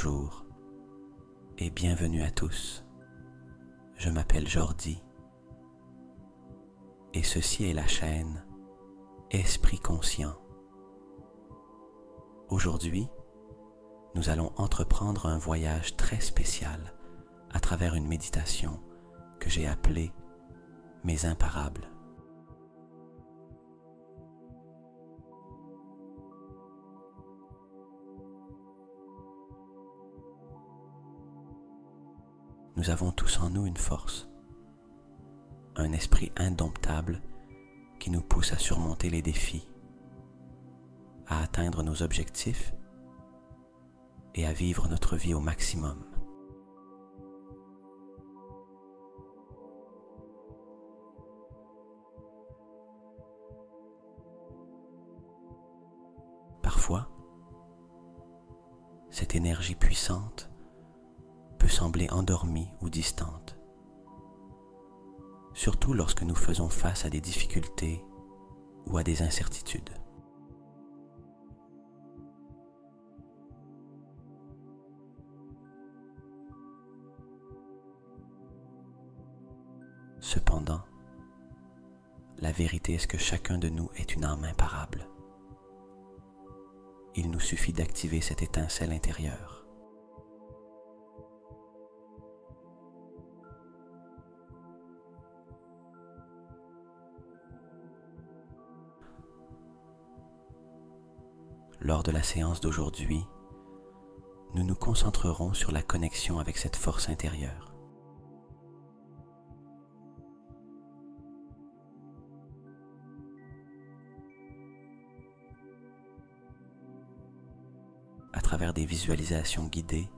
bonjour et bienvenue à tous. Je m'appelle Jordi et ceci est la chaîne Esprit Conscient. Aujourd'hui, nous allons entreprendre un voyage très spécial à travers une méditation que j'ai appelée Mes Imparables. Nous avons tous en nous une force, un esprit indomptable qui nous pousse à surmonter les défis, à atteindre nos objectifs et à vivre notre vie au maximum. Parfois, cette énergie puissante peut sembler endormie ou distante, surtout lorsque nous faisons face à des difficultés ou à des incertitudes. Cependant, la vérité est que chacun de nous est une âme imparable. Il nous suffit d'activer cette étincelle intérieure. Lors de la séance d'aujourd'hui, nous nous concentrerons sur la connexion avec cette force intérieure. À travers des visualisations guidées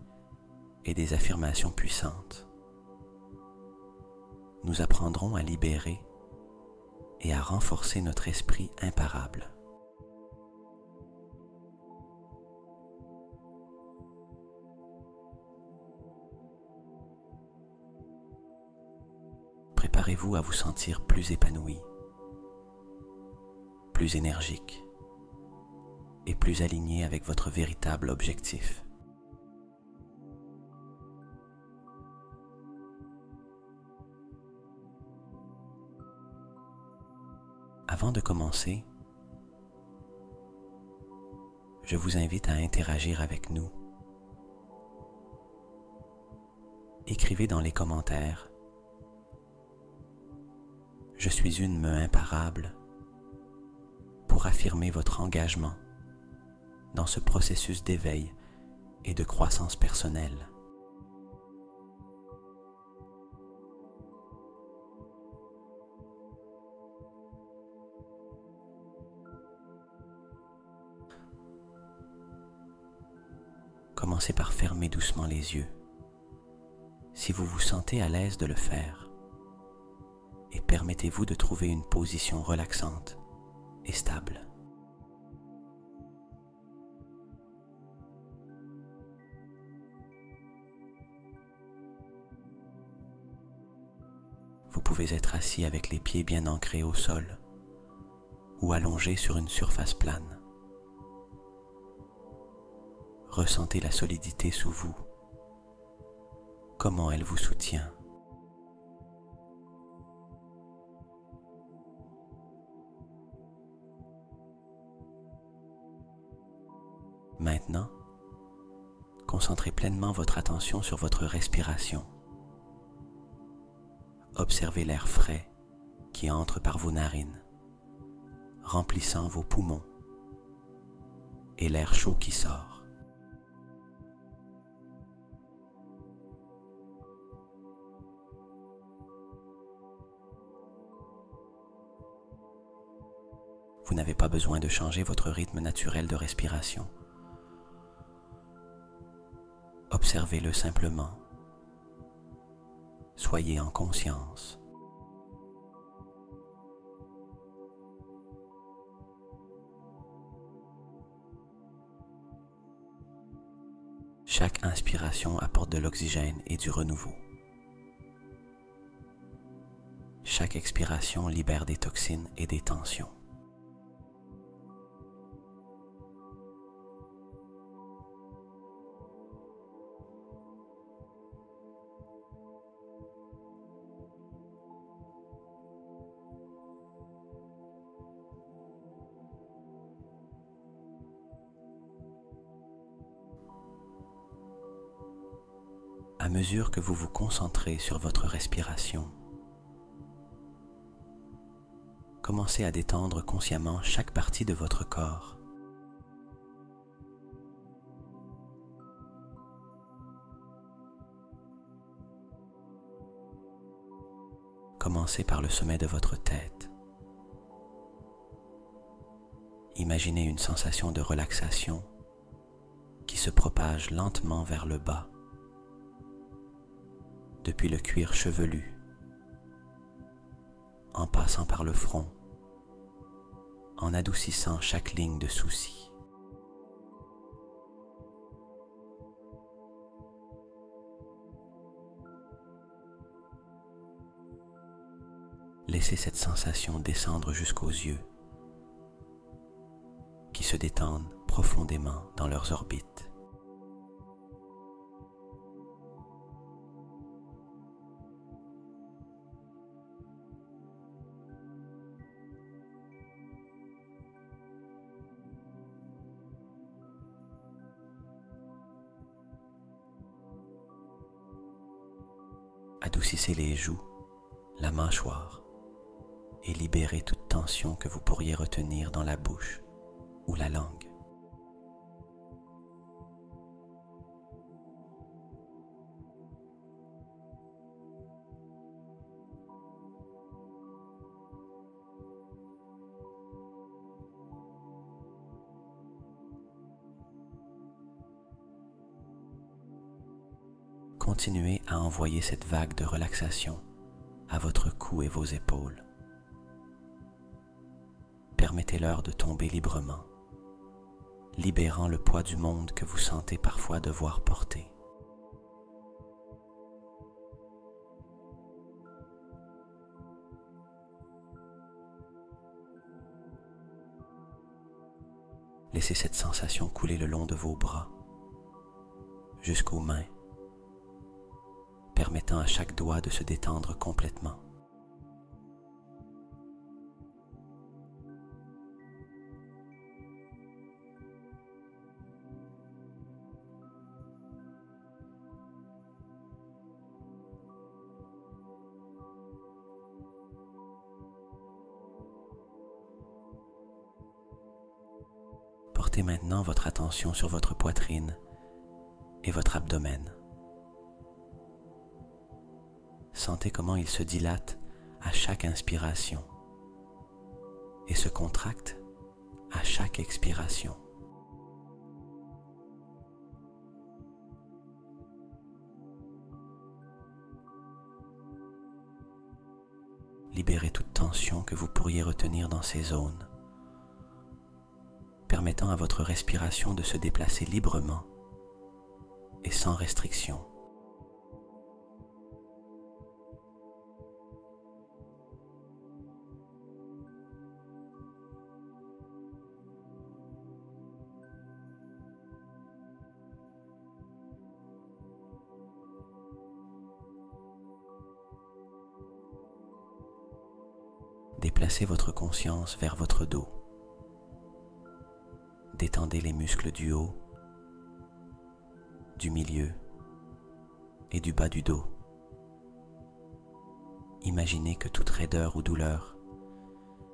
et des affirmations puissantes, nous apprendrons à libérer et à renforcer notre esprit imparable. Préparez-vous à vous sentir plus épanoui, plus énergique et plus aligné avec votre véritable objectif. Avant de commencer, je vous invite à interagir avec nous. Écrivez dans les commentaires « Je suis une me imparable » pour affirmer votre engagement dans ce processus d'éveil et de croissance personnelle. Commencez par fermer doucement les yeux, si vous vous sentez à l'aise de le faire, et permettez-vous de trouver une position relaxante et stable. Vous pouvez être assis avec les pieds bien ancrés au sol ou allongé sur une surface plane. Ressentez la solidité sous vous, comment elle vous soutient. Maintenant, concentrez pleinement votre attention sur votre respiration. Observez l'air frais qui entre par vos narines, remplissant vos poumons, et l'air chaud qui sort. Vous n'avez pas besoin de changer votre rythme naturel de respiration. Observez-le simplement. Soyez en conscience. Chaque inspiration apporte de l'oxygène et du renouveau. Chaque expiration libère des toxines et des tensions. à mesure que vous vous concentrez sur votre respiration, commencez à détendre consciemment chaque partie de votre corps. Commencez par le sommet de votre tête. Imaginez une sensation de relaxation qui se propage lentement vers le bas, depuis le cuir chevelu, en passant par le front, en adoucissant chaque ligne de souci. Laissez cette sensation descendre jusqu'aux yeux, qui se détendent profondément dans leurs orbites. Adoucissez les joues, la mâchoire, et libérez toute tension que vous pourriez retenir dans la bouche ou la langue. Continuez à envoyer cette vague de relaxation à votre cou et vos épaules. Permettez-leur de tomber librement, libérant le poids du monde que vous sentez parfois devoir porter. Laissez cette sensation couler le long de vos bras, jusqu'aux mains, permettant à chaque doigt de se détendre complètement. Portez maintenant votre attention sur votre poitrine et votre abdomen. Sentez comment il se dilate à chaque inspiration et se contracte à chaque expiration. Libérez toute tension que vous pourriez retenir dans ces zones, permettant à votre respiration de se déplacer librement et sans restriction. Déplacez votre conscience vers votre dos. Détendez les muscles du haut, du milieu et du bas du dos. Imaginez que toute raideur ou douleur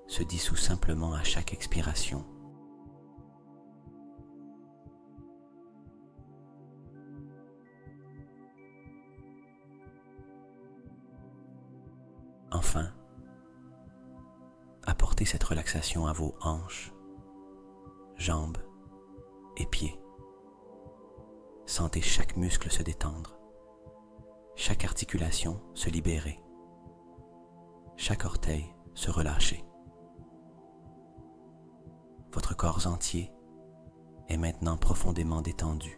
se dissout simplement à chaque expiration. Enfin, apportez cette relaxation à vos hanches, jambes et pieds. Sentez chaque muscle se détendre, chaque articulation se libérer, chaque orteil se relâcher. Votre corps entier est maintenant profondément détendu.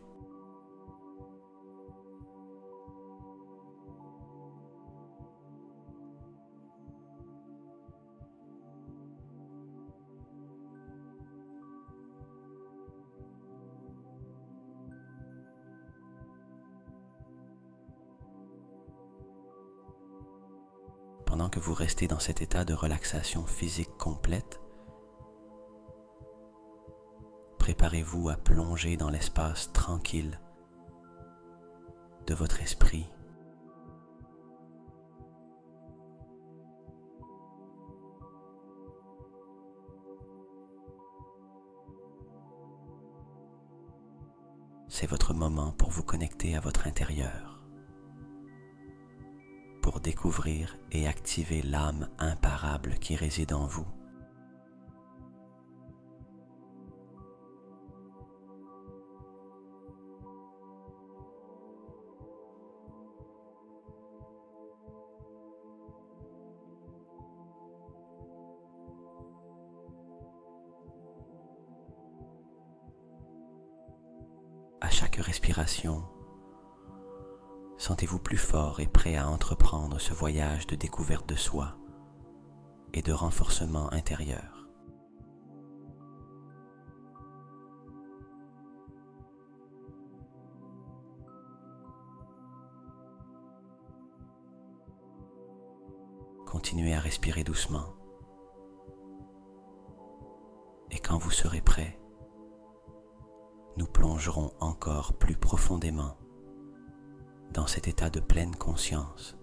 Pendant que vous restez dans cet état de relaxation physique complète, préparez-vous à plonger dans l'espace tranquille de votre esprit. C'est votre moment pour vous connecter à votre intérieur, pour découvrir et activer l'âme imparable qui réside en vous. À chaque respiration, sentez-vous plus fort et prêt à entreprendre ce voyage de découverte de soi et de renforcement intérieur. Continuez à respirer doucement et quand vous serez prêt, nous plongerons encore plus profondément dans cet état de pleine conscience.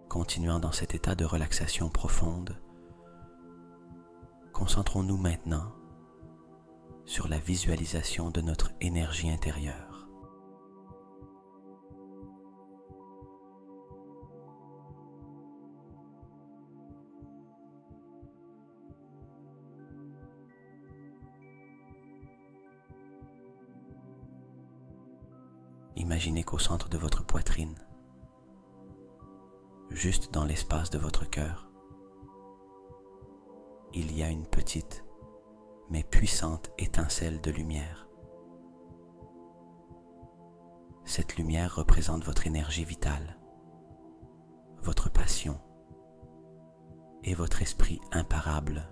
Continuant dans cet état de relaxation profonde, concentrons-nous maintenant sur la visualisation de notre énergie intérieure. Imaginez qu'au centre de votre poitrine, juste dans l'espace de votre cœur, il y a une petite mais puissante étincelle de lumière. Cette lumière représente votre énergie vitale, votre passion et votre esprit imparable.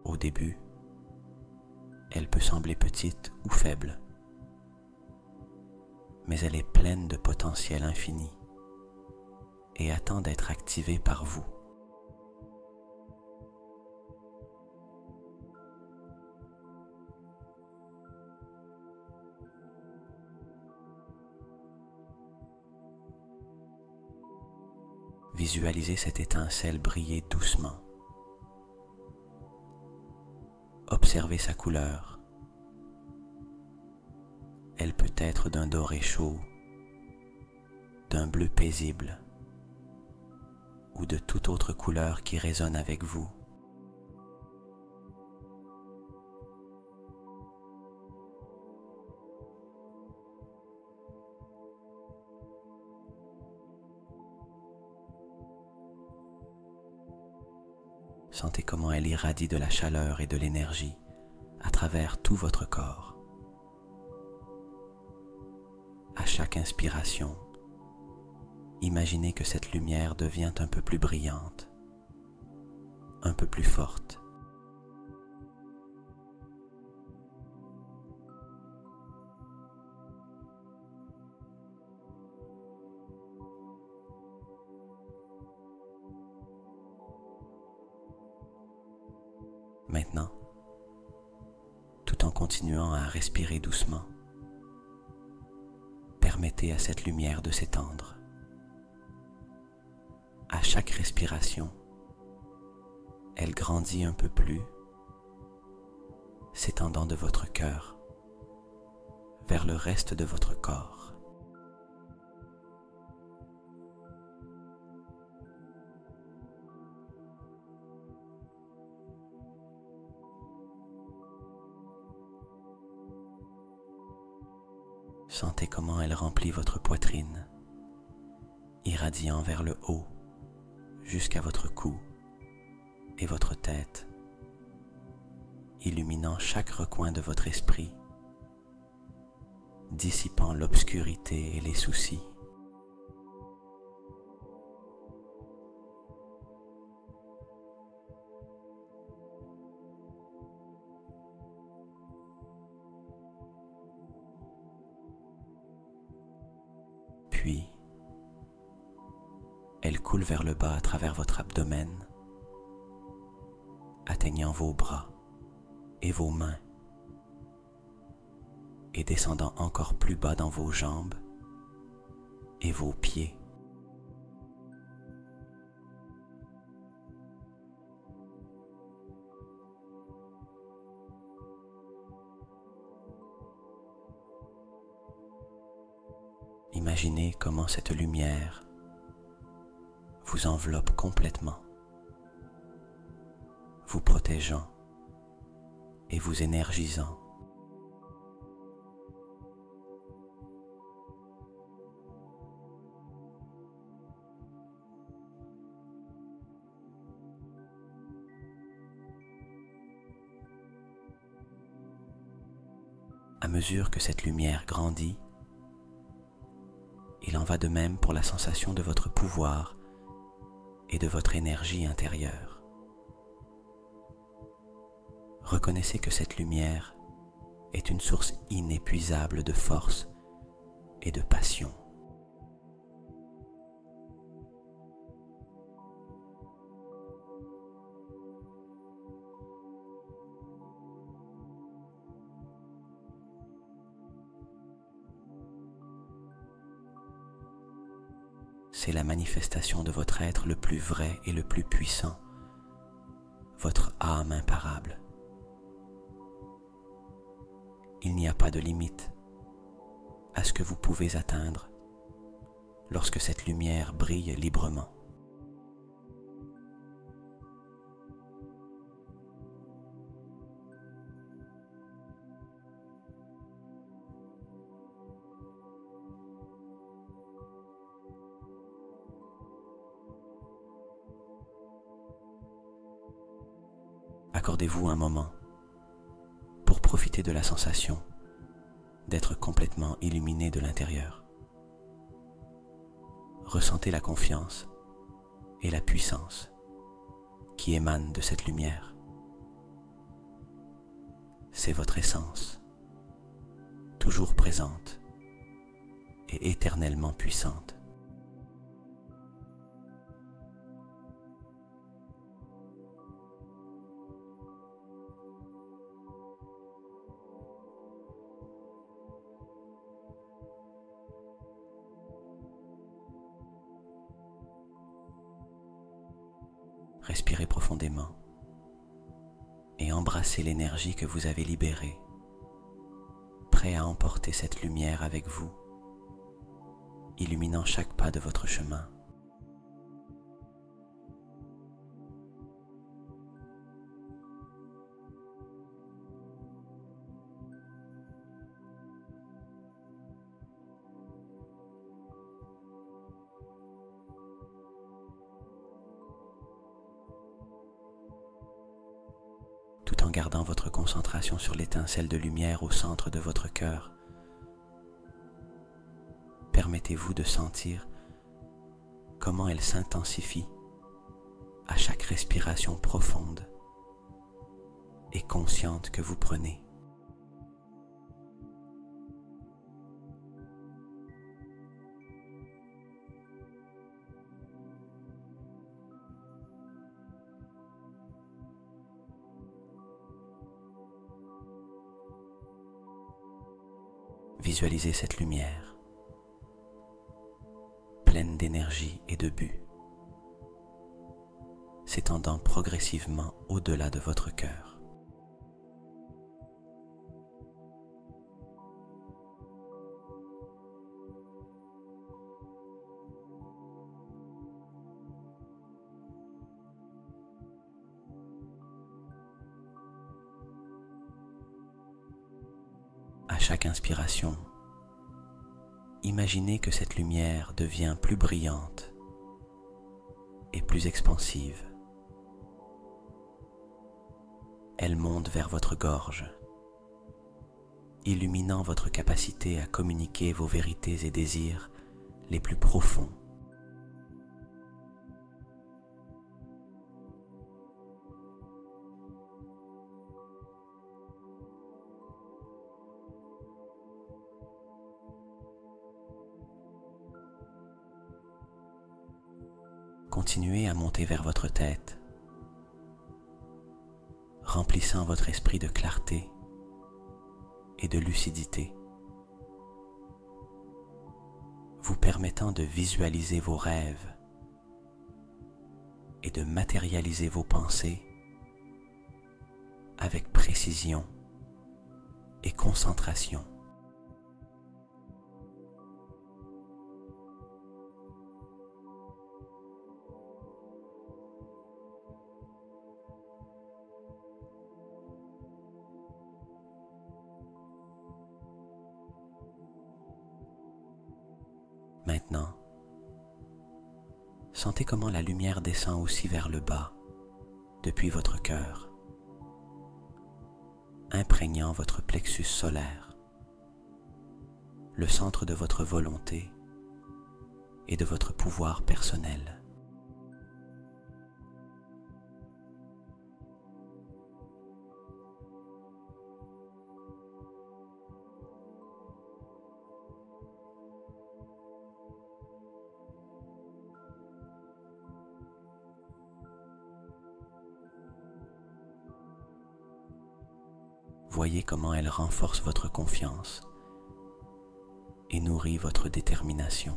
Au début, elle peut sembler petite ou faible, mais elle est pleine de potentiel infini et attend d'être activée par vous. Visualisez cette étincelle briller doucement. Observez sa couleur. Elle peut être d'un doré chaud, d'un bleu paisible ou de toute autre couleur qui résonne avec vous. Sentez comment elle irradie de la chaleur et de l'énergie à travers tout votre corps. À chaque inspiration, imaginez que cette lumière devient un peu plus brillante, un peu plus forte. Maintenant, tout en continuant à respirer doucement, permettez à cette lumière de s'étendre. À chaque respiration, elle grandit un peu plus, s'étendant de votre cœur vers le reste de votre corps. Sentez comment elle remplit votre poitrine, irradiant vers le haut jusqu'à votre cou et votre tête, illuminant chaque recoin de votre esprit, dissipant l'obscurité et les soucis. puis elle coule vers le bas à travers votre abdomen, atteignant vos bras et vos mains et descendant encore plus bas dans vos jambes et vos pieds. Imaginez comment cette lumière vous enveloppe complètement, vous protégeant et vous énergisant. À mesure que cette lumière grandit, il en va de même pour la sensation de votre pouvoir et de votre énergie intérieure. Reconnaissez que cette lumière est une source inépuisable de force et de passion. C'est la manifestation de votre être le plus vrai et le plus puissant, votre âme imparable. Il n'y a pas de limite à ce que vous pouvez atteindre lorsque cette lumière brille librement. Accordez-vous un moment pour profiter de la sensation d'être complètement illuminé de l'intérieur. Ressentez la confiance et la puissance qui émanent de cette lumière. C'est votre essence, toujours présente et éternellement puissante. Respirez profondément et embrassez l'énergie que vous avez libérée, prêt à emporter cette lumière avec vous, illuminant chaque pas de votre chemin. Tout en gardant votre concentration sur l'étincelle de lumière au centre de votre cœur, permettez-vous de sentir comment elle s'intensifie à chaque respiration profonde et consciente que vous prenez. Visualisez cette lumière, pleine d'énergie et de but, s'étendant progressivement au-delà de votre cœur. À chaque inspiration, imaginez que cette lumière devient plus brillante et plus expansive. Elle monte vers votre gorge, illuminant votre capacité à communiquer vos vérités et désirs les plus profonds. Continuez à monter vers votre tête, remplissant votre esprit de clarté et de lucidité, vous permettant de visualiser vos rêves et de matérialiser vos pensées avec précision et concentration. Maintenant, sentez comment la lumière descend aussi vers le bas, depuis votre cœur, imprégnant votre plexus solaire, le centre de votre volonté et de votre pouvoir personnel. Voyez comment elle renforce votre confiance et nourrit votre détermination.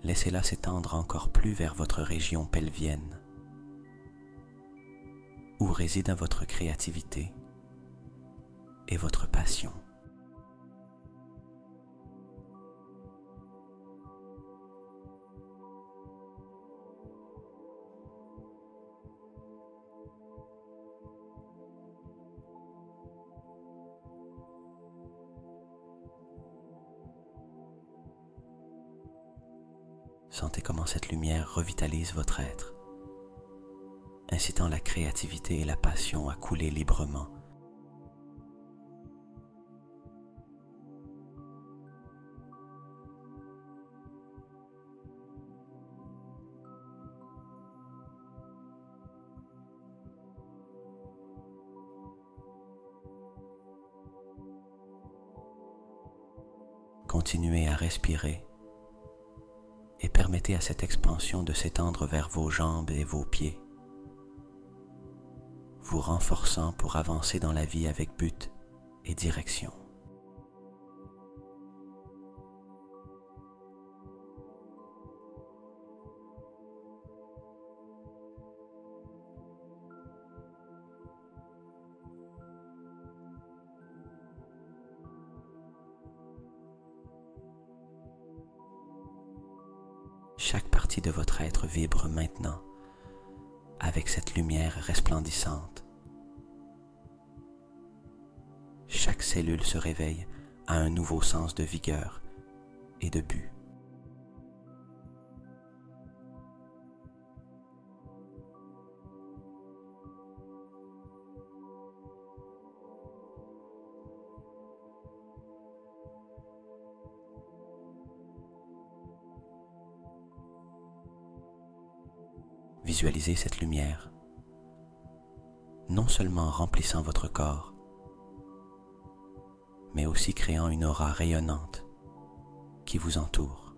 Laissez-la s'étendre encore plus vers votre région pelvienne, où réside votre créativité et votre passion. Sentez comment cette lumière revitalise votre être, incitant la créativité et la passion à couler librement. Continuez à respirer et permettez à cette expansion de s'étendre vers vos jambes et vos pieds, vous renforçant pour avancer dans la vie avec but et direction. Chaque partie de votre être vibre maintenant avec cette lumière resplendissante. Chaque cellule se réveille à un nouveau sens de vigueur et de but. Visualisez cette lumière, non seulement remplissant votre corps, mais aussi créant une aura rayonnante qui vous entoure.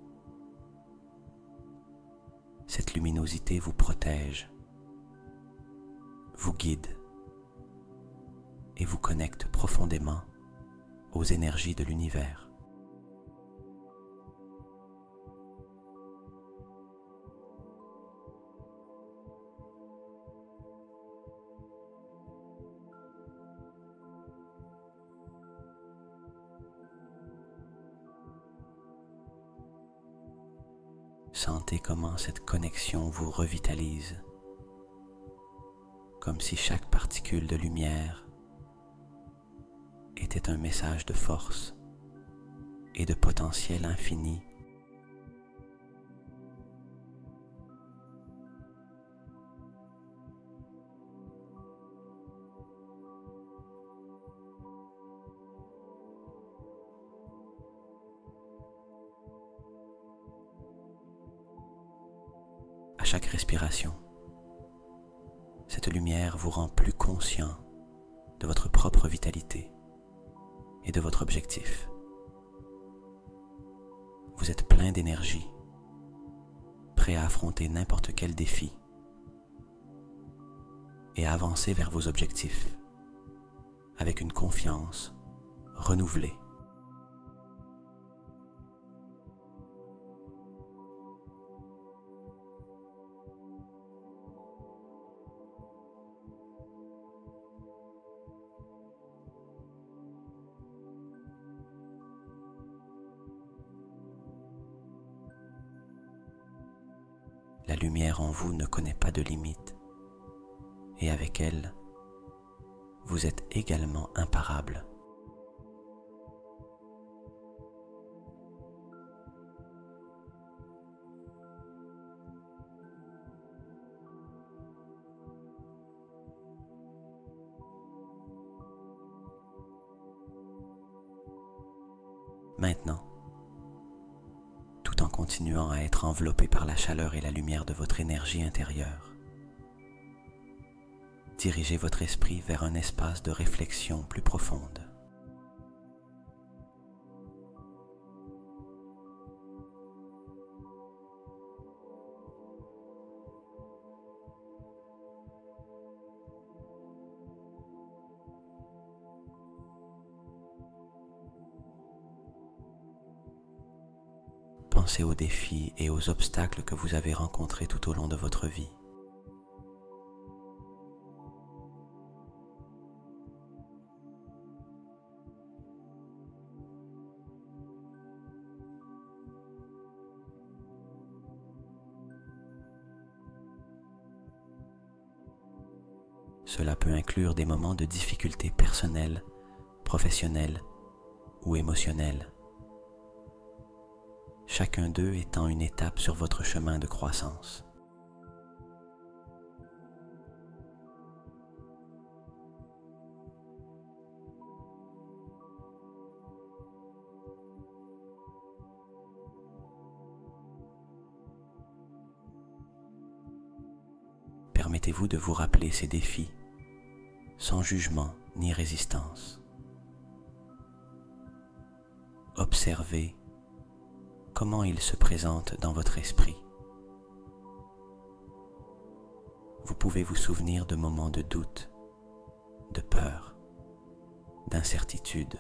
Cette luminosité vous protège, vous guide et vous connecte profondément aux énergies de l'univers. Sentez comment cette connexion vous revitalise, comme si chaque particule de lumière était un message de force et de potentiel infini. À chaque respiration, cette lumière vous rend plus conscient de votre propre vitalité et de votre objectif. Vous êtes plein d'énergie prêt à affronter n'importe quel défi et à avancer vers vos objectifs avec une confiance renouvelée. La lumière en vous ne connaît pas de limites, et avec elle, vous êtes également imparable. Maintenant, tout en continuant à être enveloppé par la chaleur et la lumière de votre énergie intérieure, dirigez votre esprit vers un espace de réflexion plus profonde. Pensez aux défis et aux obstacles que vous avez rencontrés tout au long de votre vie. Cela peut inclure des moments de difficultés personnelles, professionnelles ou émotionnelles. Chacun d'eux étant une étape sur votre chemin de croissance. Permettez-vous de vous rappeler ces défis sans jugement ni résistance. Observez comment ils se présentent dans votre esprit. Vous pouvez vous souvenir de moments de doute, de peur, d'incertitude.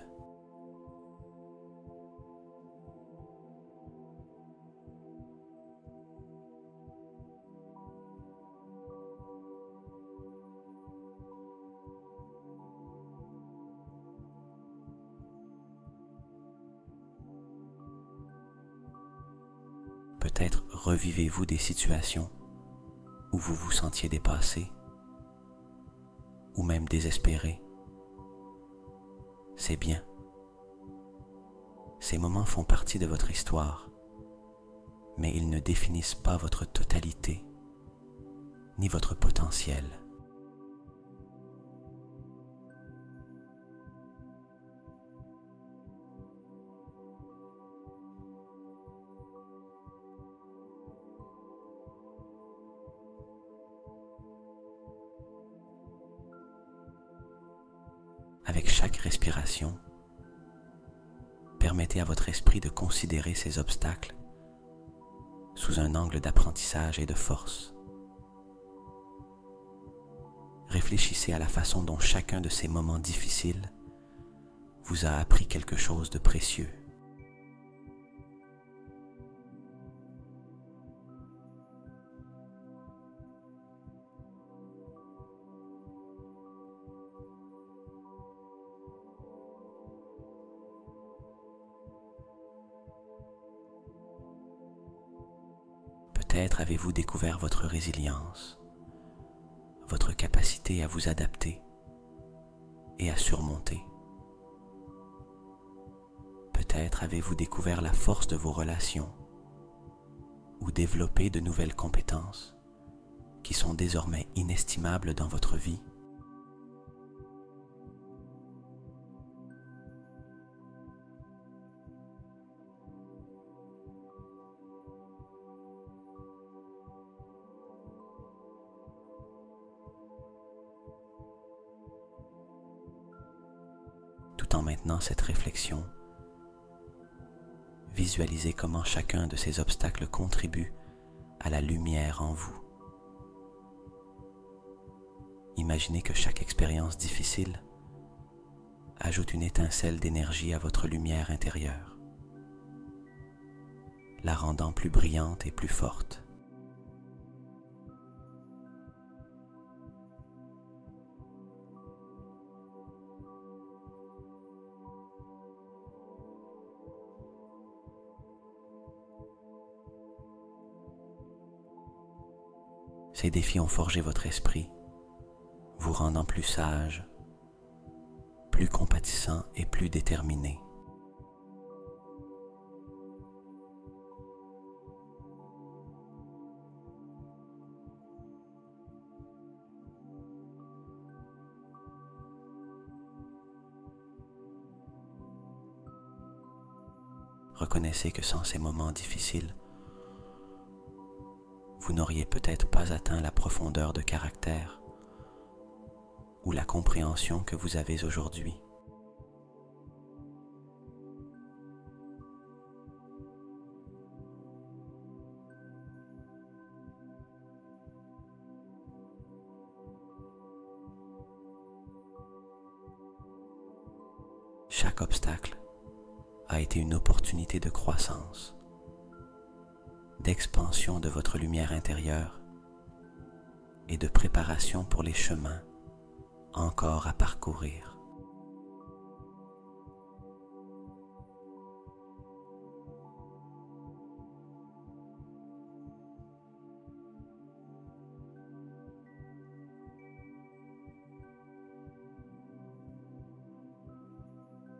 Peut-être revivez-vous des situations où vous vous sentiez dépassé ou même désespéré. C'est bien. Ces moments font partie de votre histoire, mais ils ne définissent pas votre totalité ni votre potentiel. Avec chaque respiration, permettez à votre esprit de considérer ces obstacles sous un angle d'apprentissage et de force. Réfléchissez à la façon dont chacun de ces moments difficiles vous a appris quelque chose de précieux. Peut-être avez-vous découvert votre résilience, votre capacité à vous adapter et à surmonter. Peut-être avez-vous découvert la force de vos relations ou développé de nouvelles compétences qui sont désormais inestimables dans votre vie. Tout en maintenant cette réflexion, visualisez comment chacun de ces obstacles contribue à la lumière en vous. Imaginez que chaque expérience difficile ajoute une étincelle d'énergie à votre lumière intérieure, la rendant plus brillante et plus forte. Ces défis ont forgé votre esprit, vous rendant plus sage, plus compatissant et plus déterminé. Reconnaissez que sans ces moments difficiles, vous n'auriez peut-être pas atteint la profondeur de caractère ou la compréhension que vous avez aujourd'hui. Chaque obstacle a été une opportunité de croissance, d'expansion de votre lumière intérieure et de préparation pour les chemins encore à parcourir.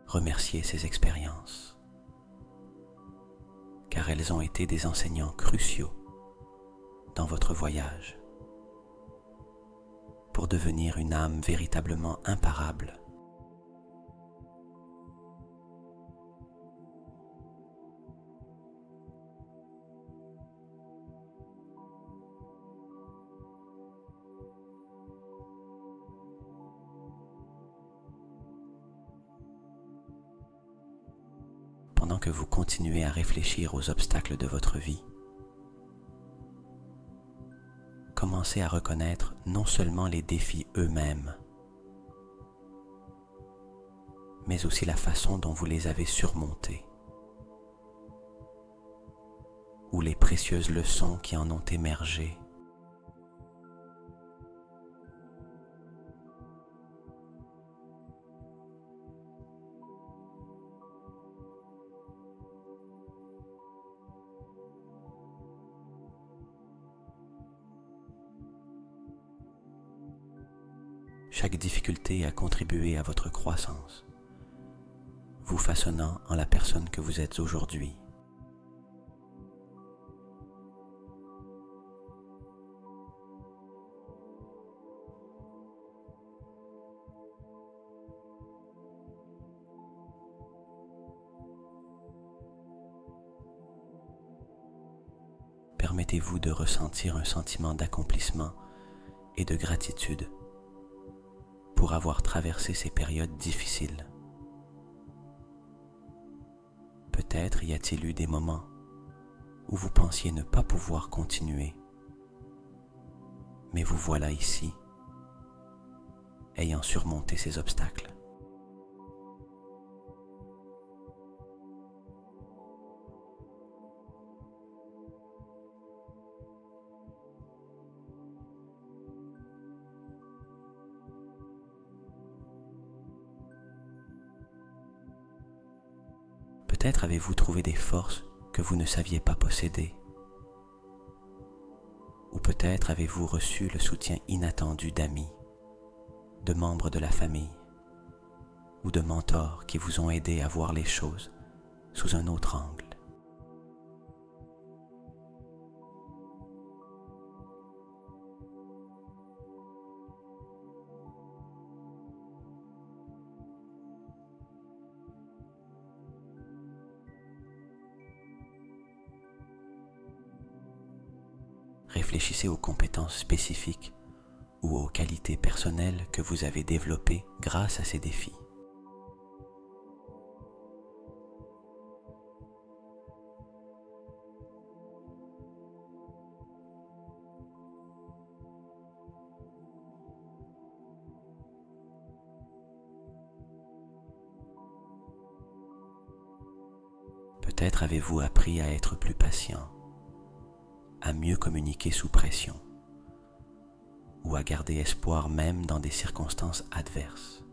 Remerciez ces expériences, car elles ont été des enseignants cruciaux dans votre voyage pour devenir une âme véritablement imparable. Pendant que vous continuez à réfléchir aux obstacles de votre vie, commencez à reconnaître non seulement les défis eux-mêmes, mais aussi la façon dont vous les avez surmontés, ou les précieuses leçons qui en ont émergé. Chaque difficulté a contribué à votre croissance, vous façonnant en la personne que vous êtes aujourd'hui. Permettez-vous de ressentir un sentiment d'accomplissement et de gratitude pour avoir traversé ces périodes difficiles. Peut-être y a-t-il eu des moments où vous pensiez ne pas pouvoir continuer, mais vous voilà ici, ayant surmonté ces obstacles. Peut-être avez-vous trouvé des forces que vous ne saviez pas posséder. Ou peut-être avez-vous reçu le soutien inattendu d'amis, de membres de la famille ou de mentors qui vous ont aidé à voir les choses sous un autre angle. Réfléchissez aux compétences spécifiques ou aux qualités personnelles que vous avez développées grâce à ces défis. Peut-être avez-vous appris à être plus patient, à mieux communiquer sous pression, ou à garder espoir même dans des circonstances adverses.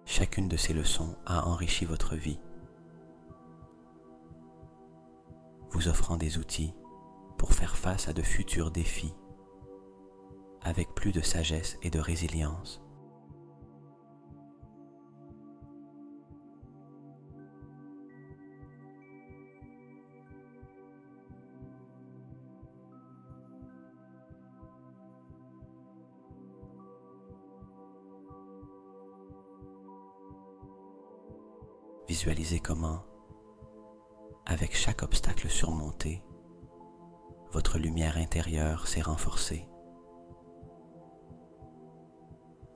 Chacune de ces leçons a enrichi votre vie, vous offrant des outils pour faire face à de futurs défis avec plus de sagesse et de résilience. Visualisez comment, avec chaque obstacle surmonté, votre lumière intérieure s'est renforcée.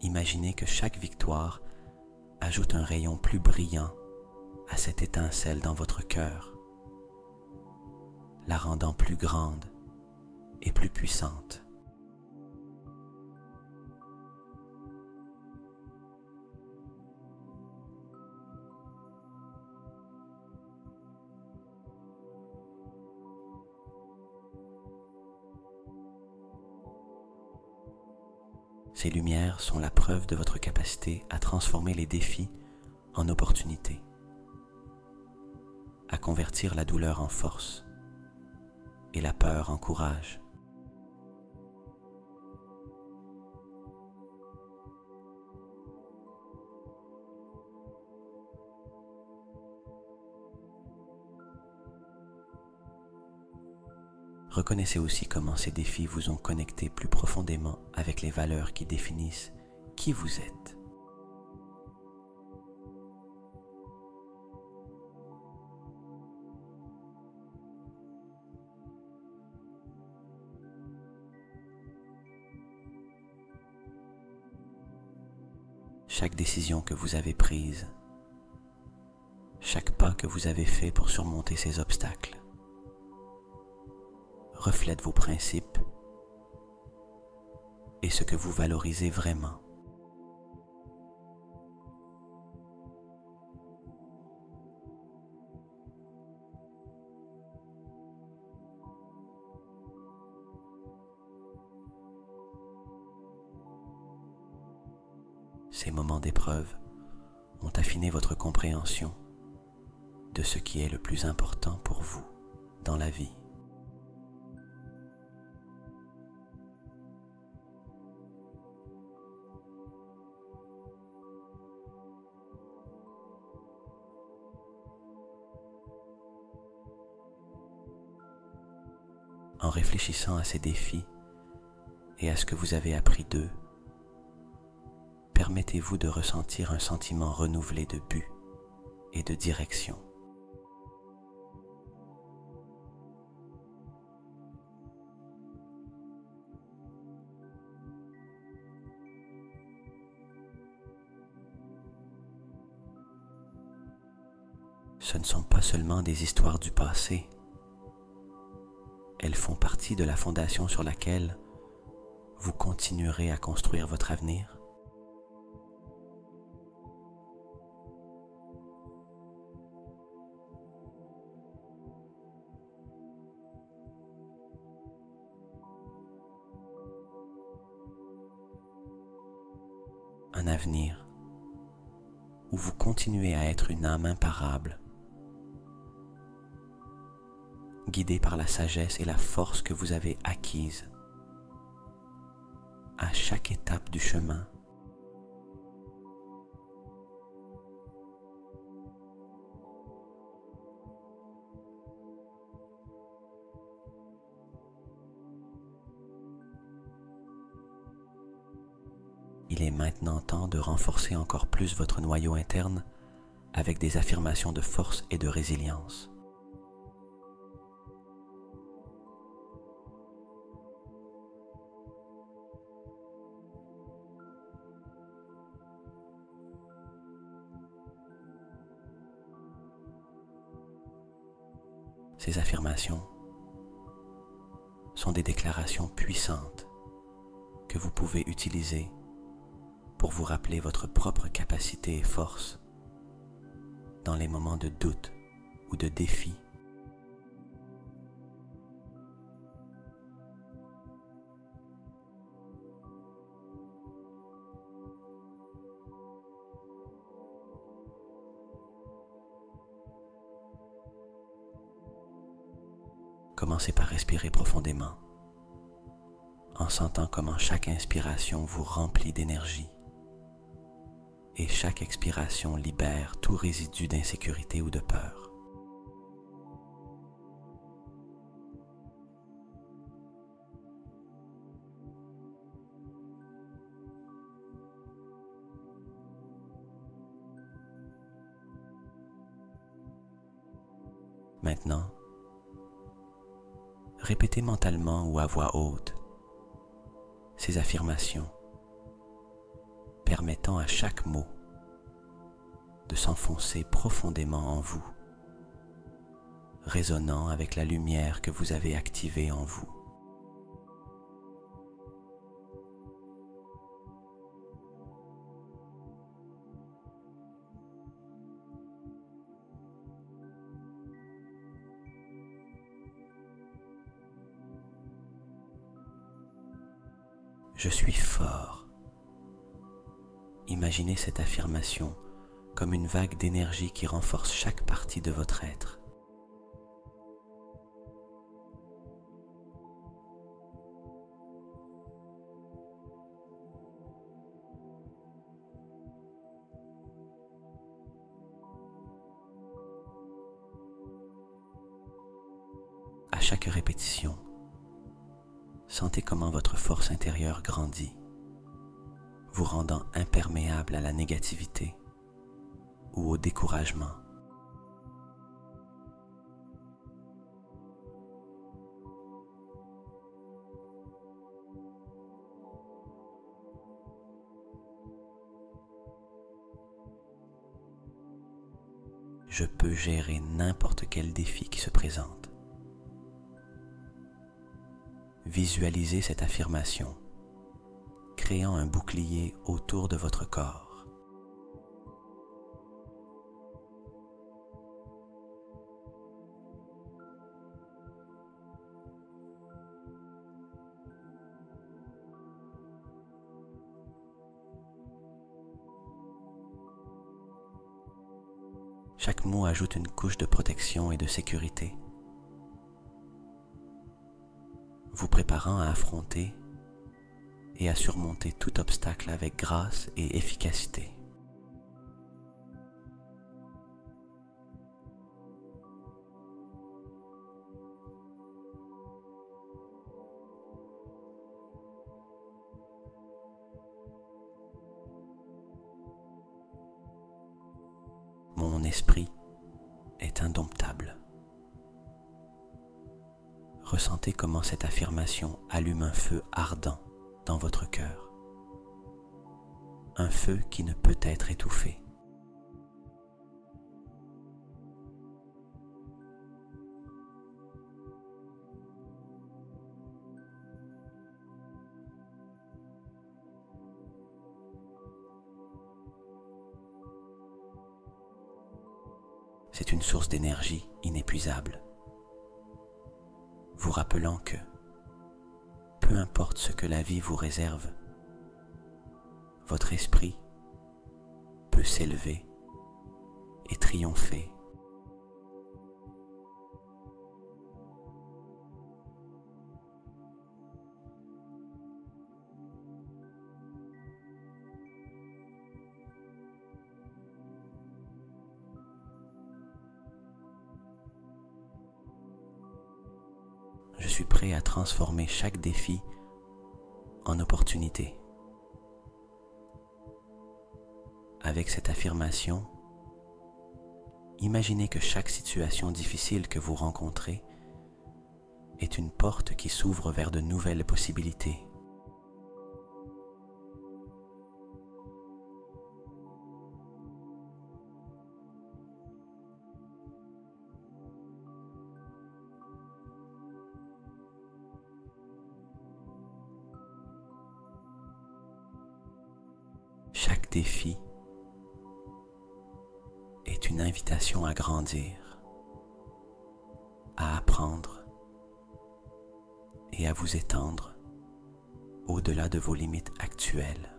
Imaginez que chaque victoire ajoute un rayon plus brillant à cette étincelle dans votre cœur, la rendant plus grande et plus puissante. Ces lumières sont la preuve de votre capacité à transformer les défis en opportunités, à convertir la douleur en force et la peur en courage. Reconnaissez aussi comment ces défis vous ont connecté plus profondément avec les valeurs qui définissent qui vous êtes. Chaque décision que vous avez prise, chaque pas que vous avez fait pour surmonter ces obstacles, reflète vos principes et ce que vous valorisez vraiment. Ces moments d'épreuve ont affiné votre compréhension de ce qui est le plus important pour vous dans la vie. En réfléchissant à ces défis et à ce que vous avez appris d'eux, permettez-vous de ressentir un sentiment renouvelé de but et de direction. Ce ne sont pas seulement des histoires du passé, elles font partie de la fondation sur laquelle vous continuerez à construire votre avenir. Un avenir où vous continuez à être une âme imparable, guidée par la sagesse et la force que vous avez acquises à chaque étape du chemin. Il est maintenant temps de renforcer encore plus votre noyau interne avec des affirmations de force et de résilience. Ces affirmations sont des déclarations puissantes que vous pouvez utiliser pour vous rappeler votre propre capacité et force dans les moments de doute ou de défi. Commencez par respirer profondément, en sentant comment chaque inspiration vous remplit d'énergie et chaque expiration libère tout résidu d'insécurité ou de peur. Maintenant, répétez mentalement ou à voix haute ces affirmations, permettant à chaque mot de s'enfoncer profondément en vous, résonnant avec la lumière que vous avez activée en vous. Je suis fort. Imaginez cette affirmation comme une vague d'énergie qui renforce chaque partie de votre être. À chaque répétition, sentez comment votre force intérieure grandit, vous rendant imperméable à la négativité ou au découragement. Je peux gérer n'importe quel défi qui se présente. Visualisez cette affirmation, créant un bouclier autour de votre corps. Chaque mot ajoute une couche de protection et de sécurité, vous préparant à affronter et à surmonter tout obstacle avec grâce et efficacité. Mon esprit est indomptable. Ressentez comment cette affirmation allume un feu ardent dans votre cœur. Un feu qui ne peut être étouffé. C'est une source d'énergie inépuisable, vous rappelant que, peu importe ce que la vie vous réserve, votre esprit peut s'élever et triompher. Je suis prêt à transformer chaque défi en opportunité. Avec cette affirmation, imaginez que chaque situation difficile que vous rencontrez est une porte qui s'ouvre vers de nouvelles possibilités. chaque défi est une invitation à grandir, à apprendre et à vous étendre au-delà de vos limites actuelles.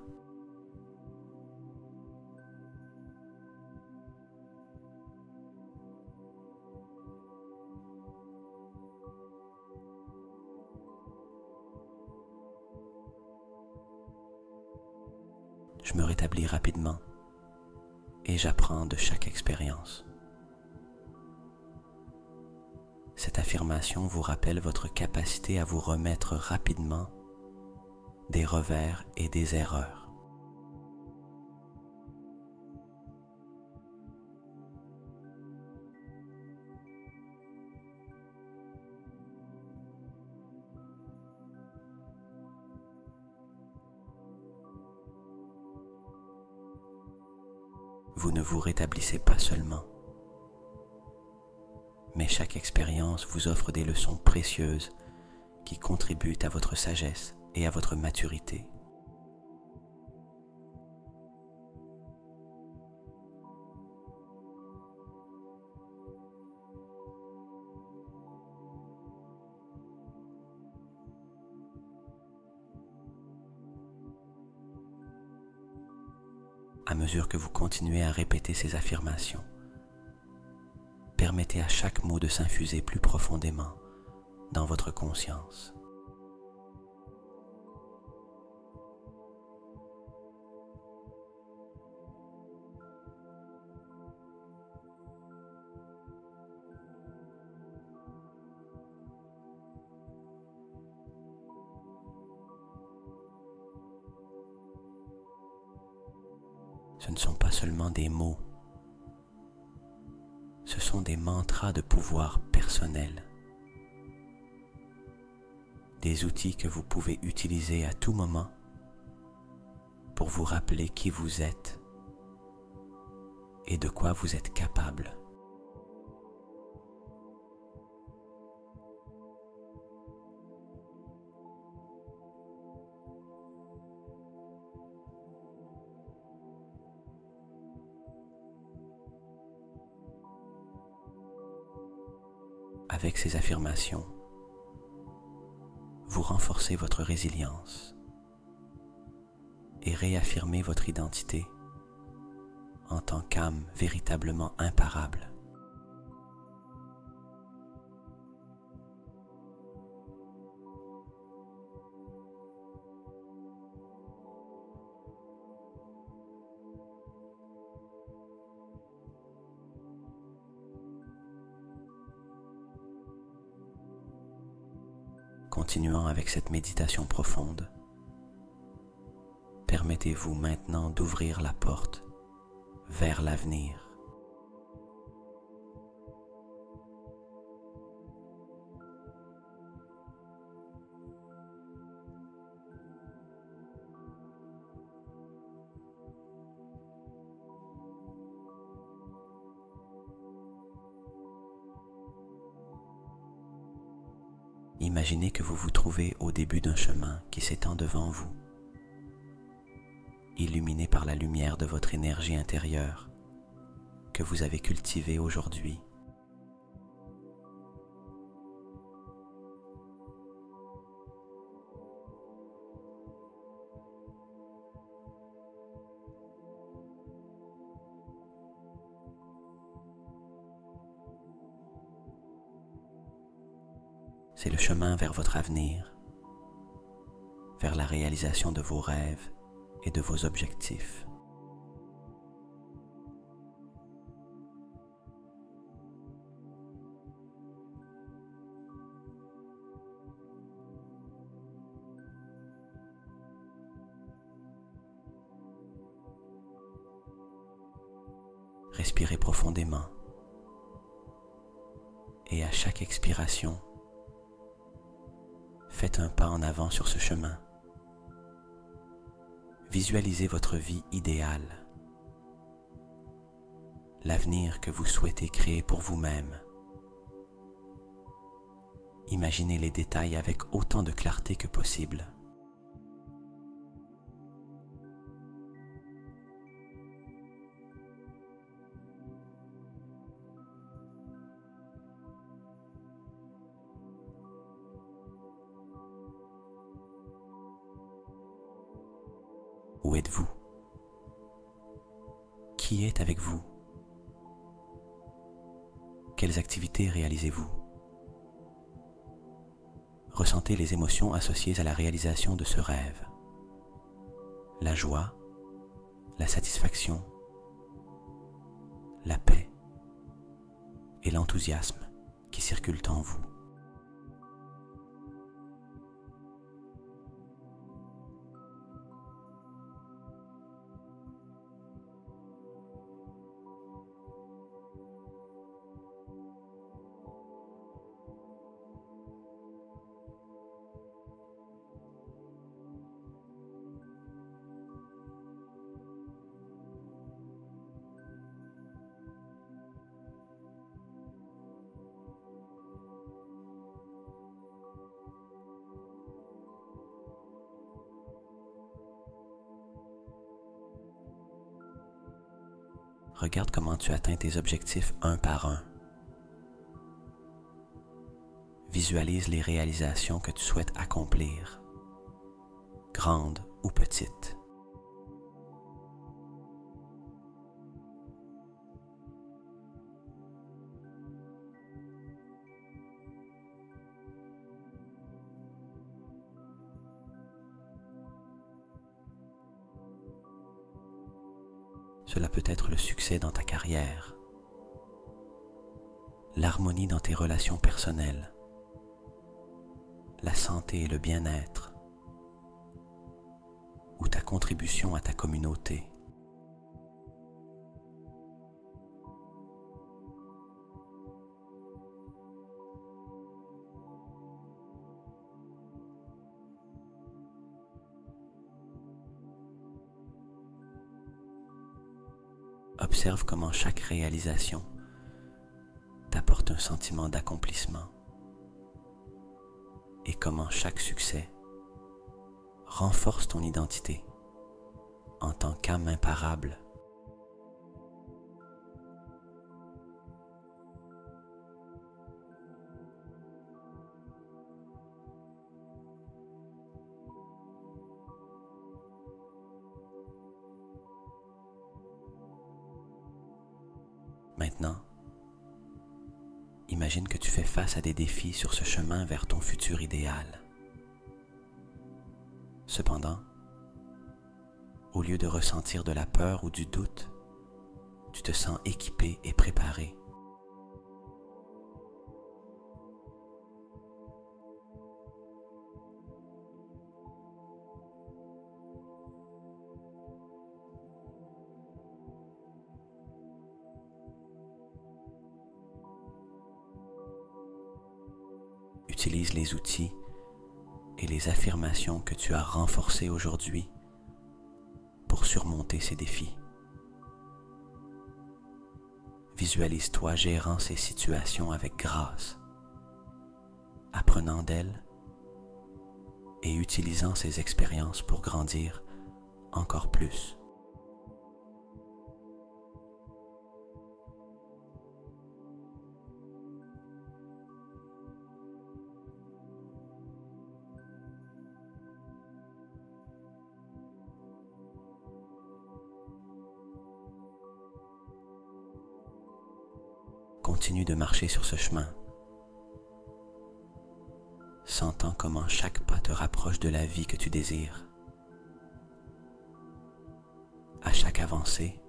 Je me rétablis rapidement et j'apprends de chaque expérience. Cette affirmation vous rappelle votre capacité à vous remettre rapidement des revers et des erreurs. Vous ne vous rétablissez pas seulement, mais chaque expérience vous offre des leçons précieuses qui contribuent à votre sagesse et à votre maturité. À mesure que vous continuez à répéter ces affirmations, permettez à chaque mot de s'infuser plus profondément dans votre conscience. Ce ne sont pas seulement des mots, ce sont des mantras de pouvoir personnel, des outils que vous pouvez utiliser à tout moment pour vous rappeler qui vous êtes et de quoi vous êtes capable. Avec ces affirmations, vous renforcez votre résilience et réaffirmez votre identité en tant qu'âme véritablement imparable. Continuant avec cette méditation profonde, permettez-vous maintenant d'ouvrir la porte vers l'avenir. Imaginez que vous vous trouvez au début d'un chemin qui s'étend devant vous, illuminé par la lumière de votre énergie intérieure que vous avez cultivée aujourd'hui. C'est le chemin vers votre avenir, vers la réalisation de vos rêves et de vos objectifs. Respirez profondément et à chaque expiration, faites un pas en avant sur ce chemin. Visualisez votre vie idéale, l'avenir que vous souhaitez créer pour vous-même. Imaginez les détails avec autant de clarté que possible. Où êtes-vous? Qui est avec vous? Quelles activités réalisez-vous? Ressentez les émotions associées à la réalisation de ce rêve. La joie, la satisfaction, la paix et l'enthousiasme qui circulent en vous. Regarde comment tu atteins tes objectifs un par un. Visualise les réalisations que tu souhaites accomplir, grandes ou petites. Cela peut être le succès dans ta carrière, l'harmonie dans tes relations personnelles, la santé et le bien-être, ou ta contribution à ta communauté. Observe comment chaque réalisation t'apporte un sentiment d'accomplissement et comment chaque succès renforce ton identité en tant qu'âme imparable. Maintenant, imagine que tu fais face à des défis sur ce chemin vers ton futur idéal. Cependant, au lieu de ressentir de la peur ou du doute, tu te sens équipé et préparé. Utilise les outils et les affirmations que tu as renforcées aujourd'hui pour surmonter ces défis. Visualise-toi gérant ces situations avec grâce, apprenant d'elles et utilisant ces expériences pour grandir encore plus. Continue de marcher sur ce chemin, sentant comment chaque pas te rapproche de la vie que tu désires. À chaque avancée,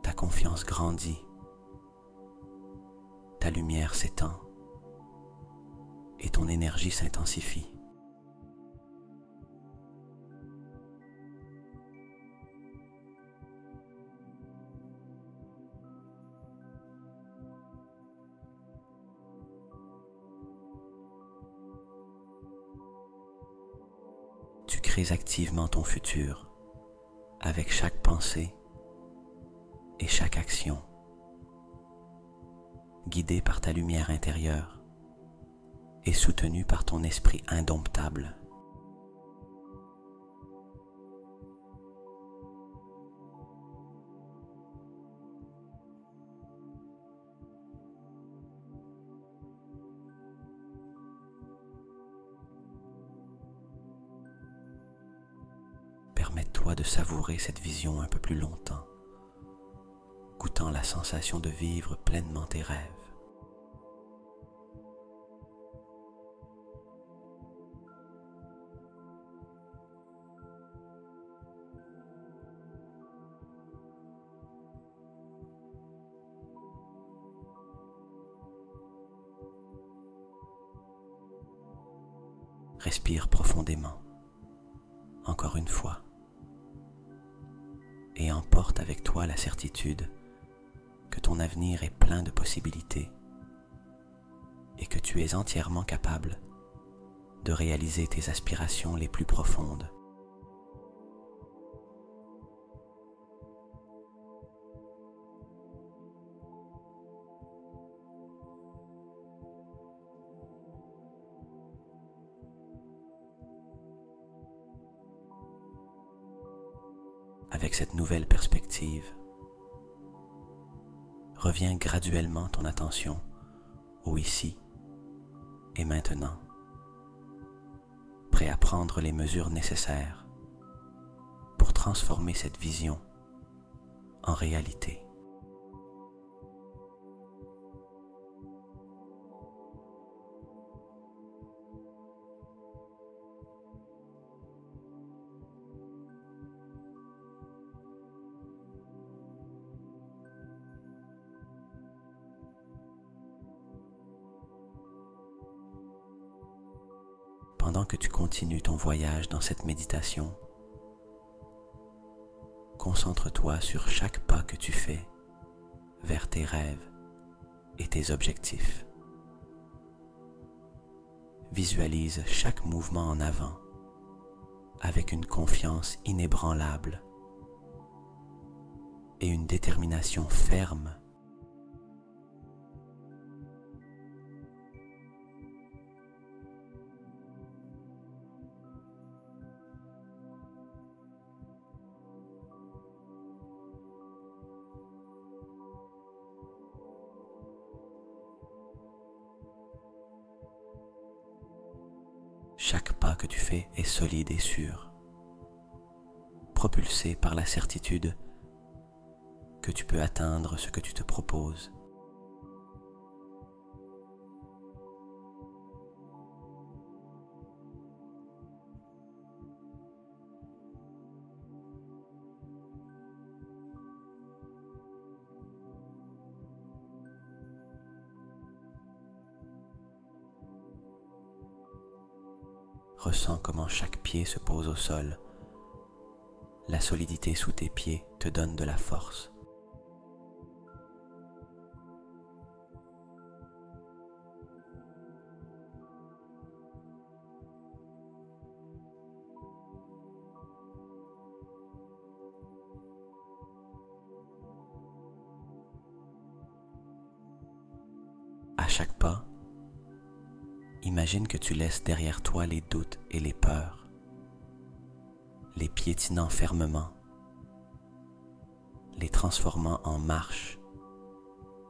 ta confiance grandit, ta lumière s'étend et ton énergie s'intensifie. Tu crées activement ton futur avec chaque pensée et chaque action, guidé par ta lumière intérieure et soutenu par ton esprit indomptable. toi de savourer cette vision un peu plus longtemps, goûtant la sensation de vivre pleinement tes rêves. Respire profondément, encore une fois, et emporte avec toi la certitude que ton avenir est plein de possibilités et que tu es entièrement capable de réaliser tes aspirations les plus profondes. Avec cette nouvelle perspective, reviens graduellement ton attention au ici et maintenant, prêt à prendre les mesures nécessaires pour transformer cette vision en réalité. Pendant que tu continues ton voyage dans cette méditation, concentre-toi sur chaque pas que tu fais vers tes rêves et tes objectifs. Visualise chaque mouvement en avant avec une confiance inébranlable et une détermination ferme. Chaque pas que tu fais est solide et sûr, propulsé par la certitude que tu peux atteindre ce que tu te proposes. Ressens comment chaque pied se pose au sol. La solidité sous tes pieds te donne de la force. À chaque pas, imagine que tu laisses derrière toi les doutes et les peurs, les piétinant fermement, les transformant en marches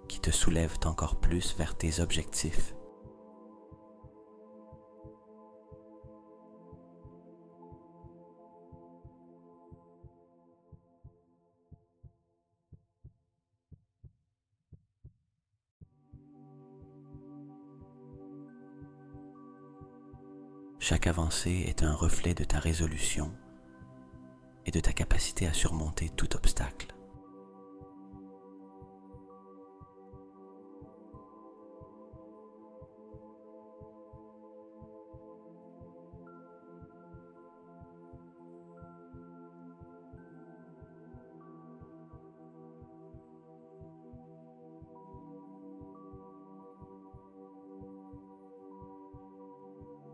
qui te soulèvent encore plus vers tes objectifs. Chaque avancée est un reflet de ta résolution et de ta capacité à surmonter tout obstacle.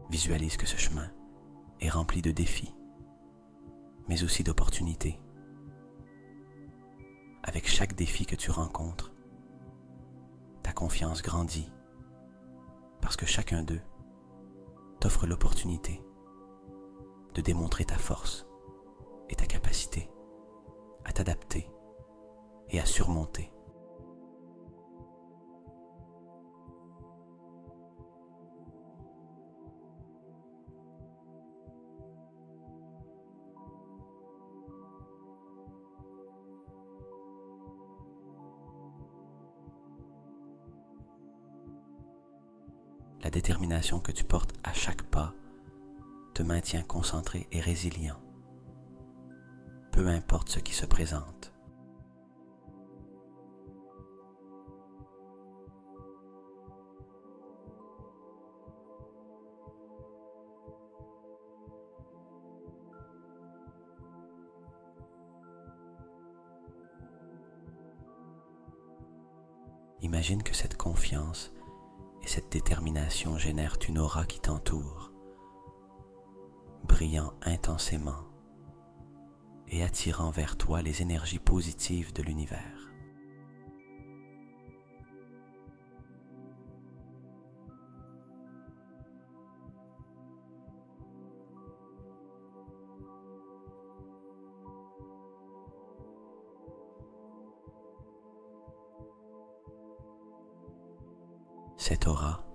Visualise que ce chemin est rempli de défis, mais aussi d'opportunités. Avec chaque défi que tu rencontres, ta confiance grandit parce que chacun d'eux t'offre l'opportunité de démontrer ta force et ta capacité à t'adapter et à surmonter. la détermination que tu portes à chaque pas te maintient concentré et résilient, peu importe ce qui se présente. Imagine que cette confiance et cette détermination génèrent une aura qui t'entoure, brillant intensément et attirant vers toi les énergies positives de l'univers. Cette aura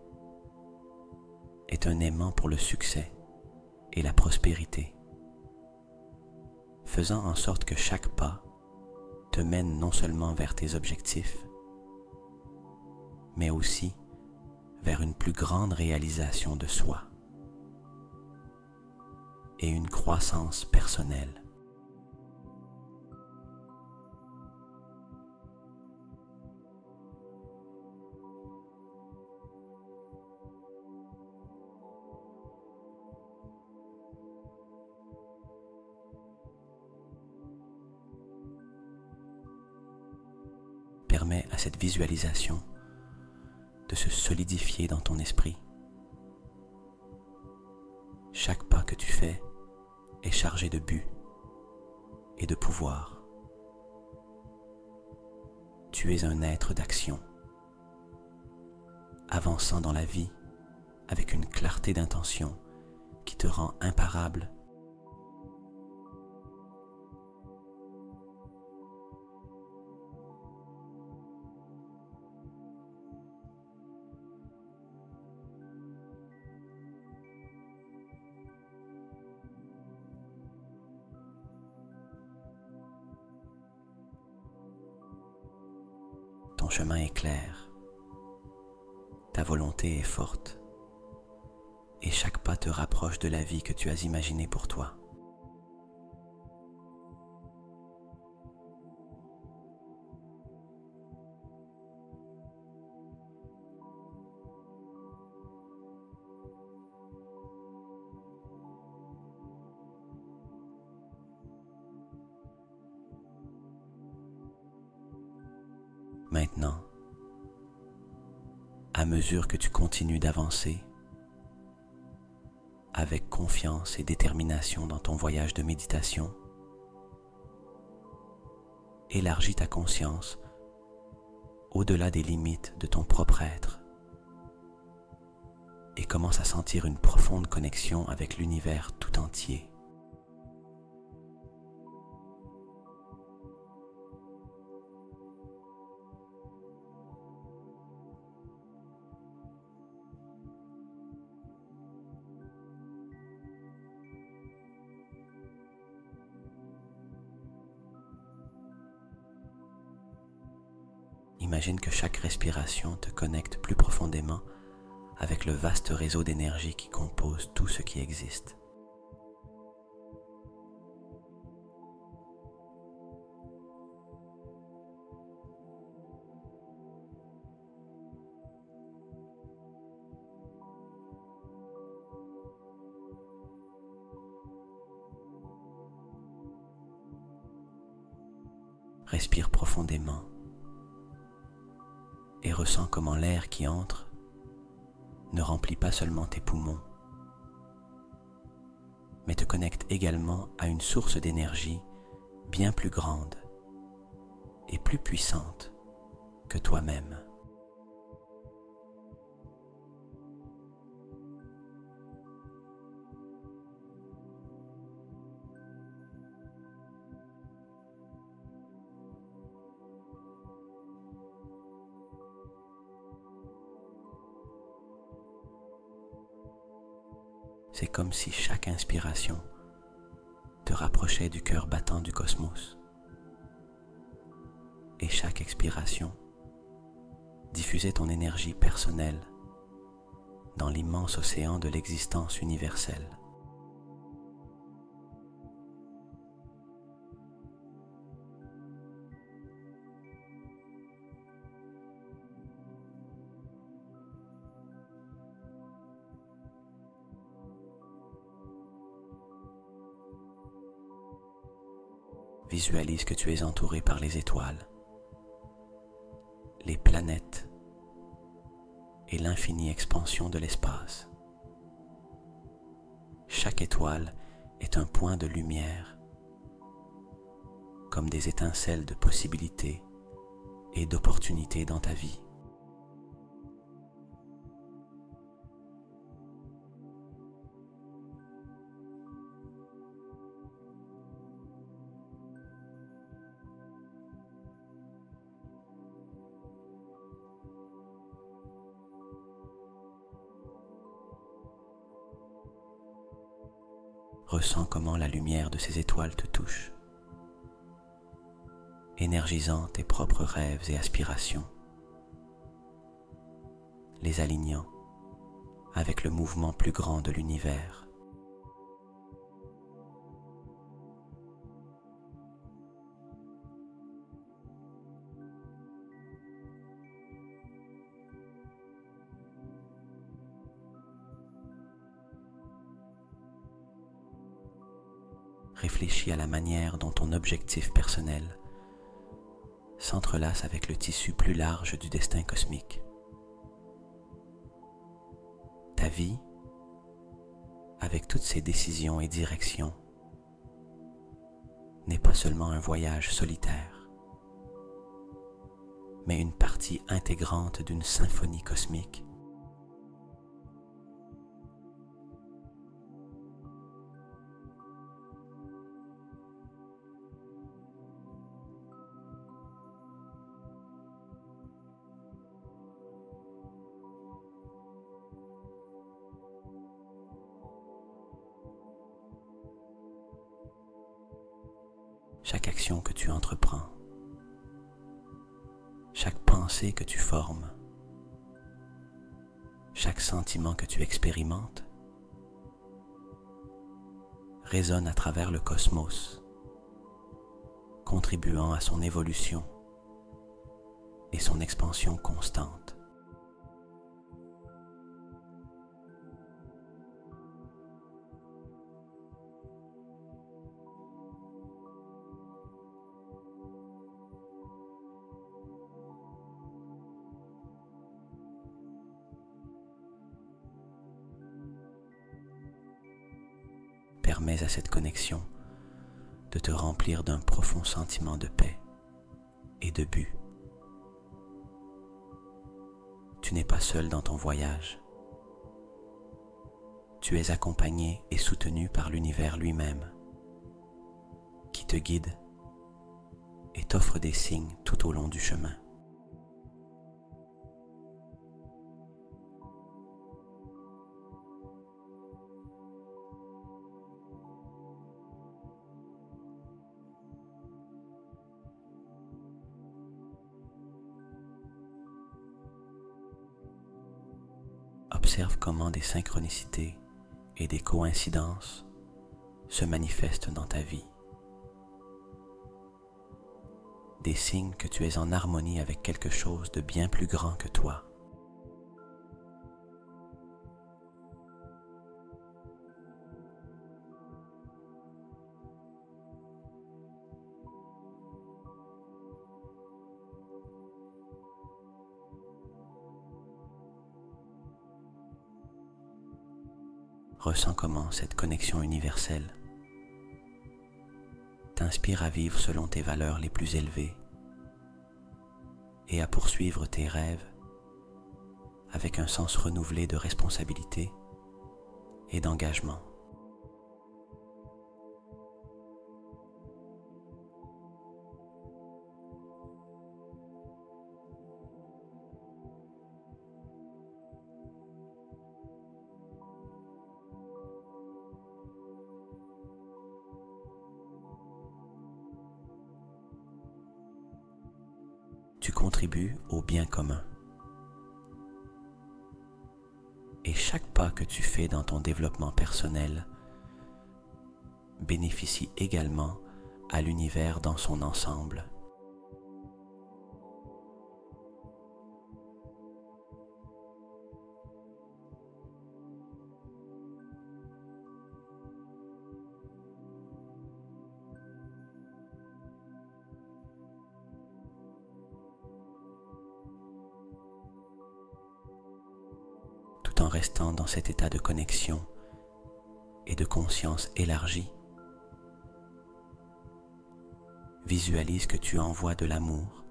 est un aimant pour le succès et la prospérité, faisant en sorte que chaque pas te mène non seulement vers tes objectifs, mais aussi vers une plus grande réalisation de soi et une croissance personnelle. Permets à cette visualisation de se solidifier dans ton esprit. Chaque pas que tu fais est chargé de but et de pouvoir. Tu es un être d'action, avançant dans la vie avec une clarté d'intention qui te rend imparable. Ton chemin est clair, ta volonté est forte, et chaque pas te rapproche de la vie que tu as imaginée pour toi. Maintenant, à mesure que tu continues d'avancer, avec confiance et détermination dans ton voyage de méditation, élargis ta conscience au-delà des limites de ton propre être et commence à sentir une profonde connexion avec l'univers tout entier. Imagine que chaque respiration te connecte plus profondément avec le vaste réseau d'énergie qui compose tout ce qui existe. Respire profondément et ressens comment l'air qui entre ne remplit pas seulement tes poumons, mais te connecte également à une source d'énergie bien plus grande et plus puissante que toi-même. C'est comme si chaque inspiration te rapprochait du cœur battant du cosmos et chaque expiration diffusait ton énergie personnelle dans l'immense océan de l'existence universelle. Visualise que tu es entouré par les étoiles, les planètes et l'infinie expansion de l'espace. Chaque étoile est un point de lumière, comme des étincelles de possibilités et d'opportunités dans ta vie. Ressens comment la lumière de ces étoiles te touche, énergisant tes propres rêves et aspirations, les alignant avec le mouvement plus grand de l'univers. Réfléchis à la manière dont ton objectif personnel s'entrelace avec le tissu plus large du destin cosmique. Ta vie, avec toutes ses décisions et directions, n'est pas seulement un voyage solitaire, mais une partie intégrante d'une symphonie cosmique. Chaque action que tu entreprends, chaque pensée que tu formes, chaque sentiment que tu expérimentes résonne à travers le cosmos, contribuant à son évolution et son expansion constante. Permets à cette connexion de te remplir d'un profond sentiment de paix et de but. Tu n'es pas seul dans ton voyage. Tu es accompagné et soutenu par l'univers lui-même, qui te guide et t'offre des signes tout au long du chemin. Observe comment des synchronicités et des coïncidences se manifestent dans ta vie. Des signes que tu es en harmonie avec quelque chose de bien plus grand que toi. Ressens comment cette connexion universelle t'inspire à vivre selon tes valeurs les plus élevées et à poursuivre tes rêves avec un sens renouvelé de responsabilité et d'engagement. Tu contribues au bien commun. Et chaque pas que tu fais dans ton développement personnel bénéficie également à l'univers dans son ensemble. Tout en restant dans cet état de connexion et de conscience élargie, visualise que tu envoies de l'amour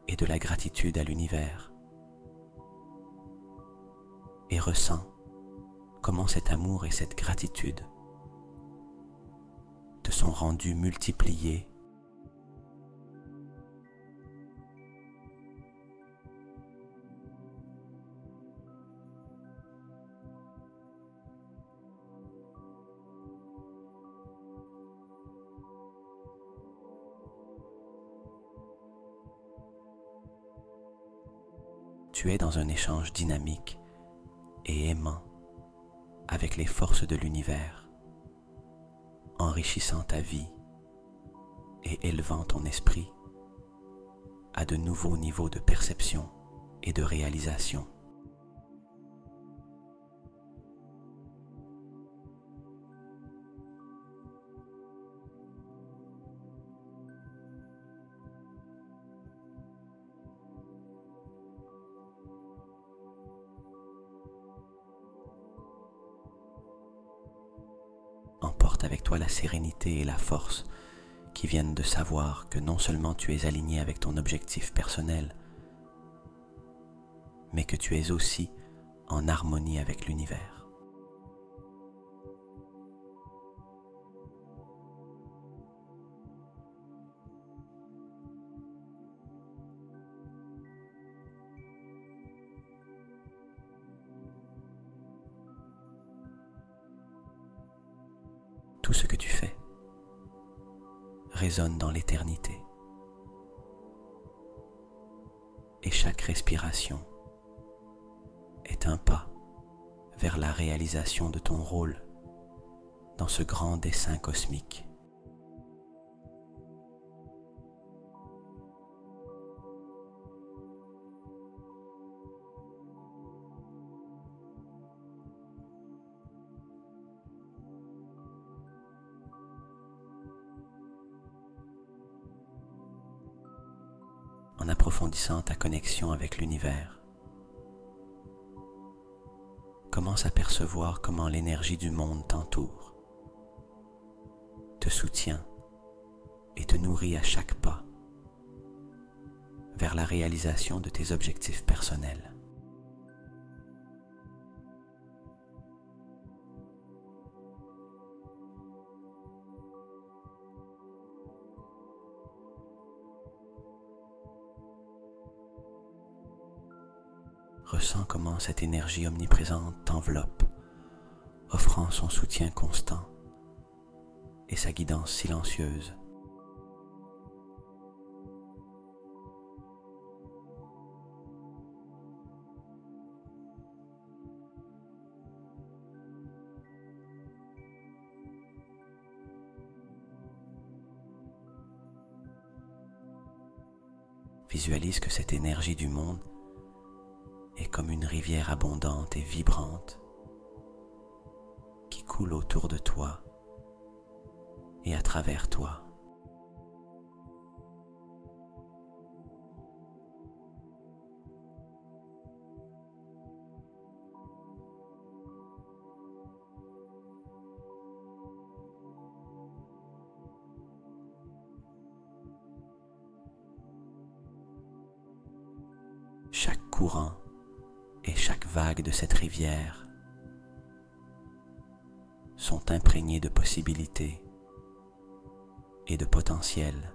et de la gratitude à l'univers et ressens comment cet amour et cette gratitude te sont rendus multipliés tu es dans un échange dynamique et aimant avec les forces de l'univers, enrichissant ta vie et élevant ton esprit à de nouveaux niveaux de perception et de réalisation. Emporte avec toi la sérénité et la force qui viennent de savoir que non seulement tu es aligné avec ton objectif personnel, mais que tu es aussi en harmonie avec l'univers. Tout ce que tu fais résonne dans l'éternité. Et chaque respiration est un pas vers la réalisation de ton rôle dans ce grand dessein cosmique. En approfondissant ta connexion avec l'univers, commence à percevoir comment l'énergie du monde t'entoure, te soutient et te nourrit à chaque pas vers la réalisation de tes objectifs personnels. Ressens comment cette énergie omniprésente t'enveloppe, offrant son soutien constant et sa guidance silencieuse. Visualise que cette énergie du monde est comme une rivière abondante et vibrante qui coule autour de toi et à travers toi. Chaque courant et chaque vague de cette rivière sont imprégnés de possibilités et de potentiel,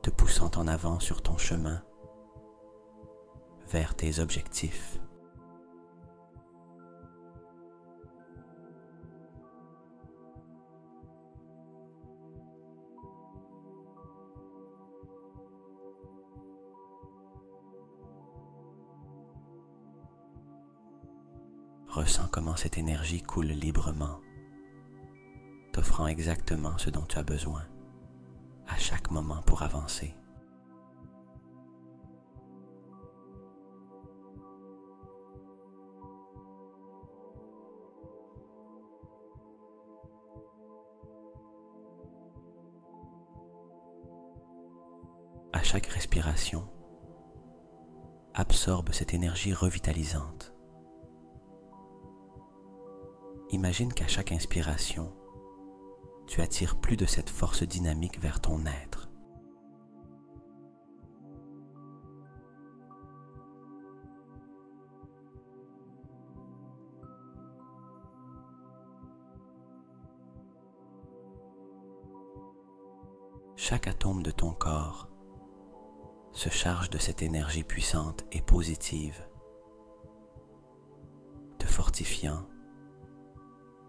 te poussant en avant sur ton chemin vers tes objectifs. Ressens comment cette énergie coule librement, t'offrant exactement ce dont tu as besoin à chaque moment pour avancer. À chaque respiration, absorbe cette énergie revitalisante. Imagine qu'à chaque inspiration, tu attires plus de cette force dynamique vers ton être. Chaque atome de ton corps se charge de cette énergie puissante et positive, te fortifiant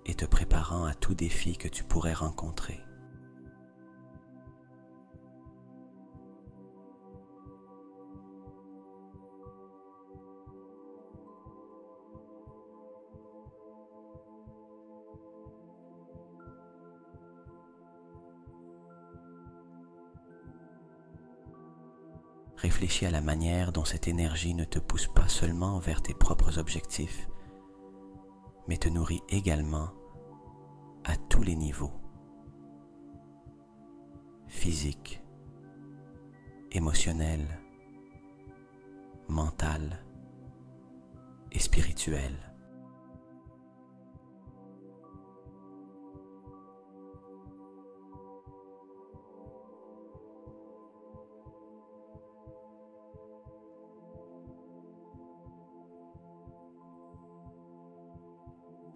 et te préparant à tout défi que tu pourrais rencontrer. Réfléchis à la manière dont cette énergie ne te pousse pas seulement vers tes propres objectifs, mais te nourrit également à tous les niveaux, physique, émotionnel, mental et spirituel.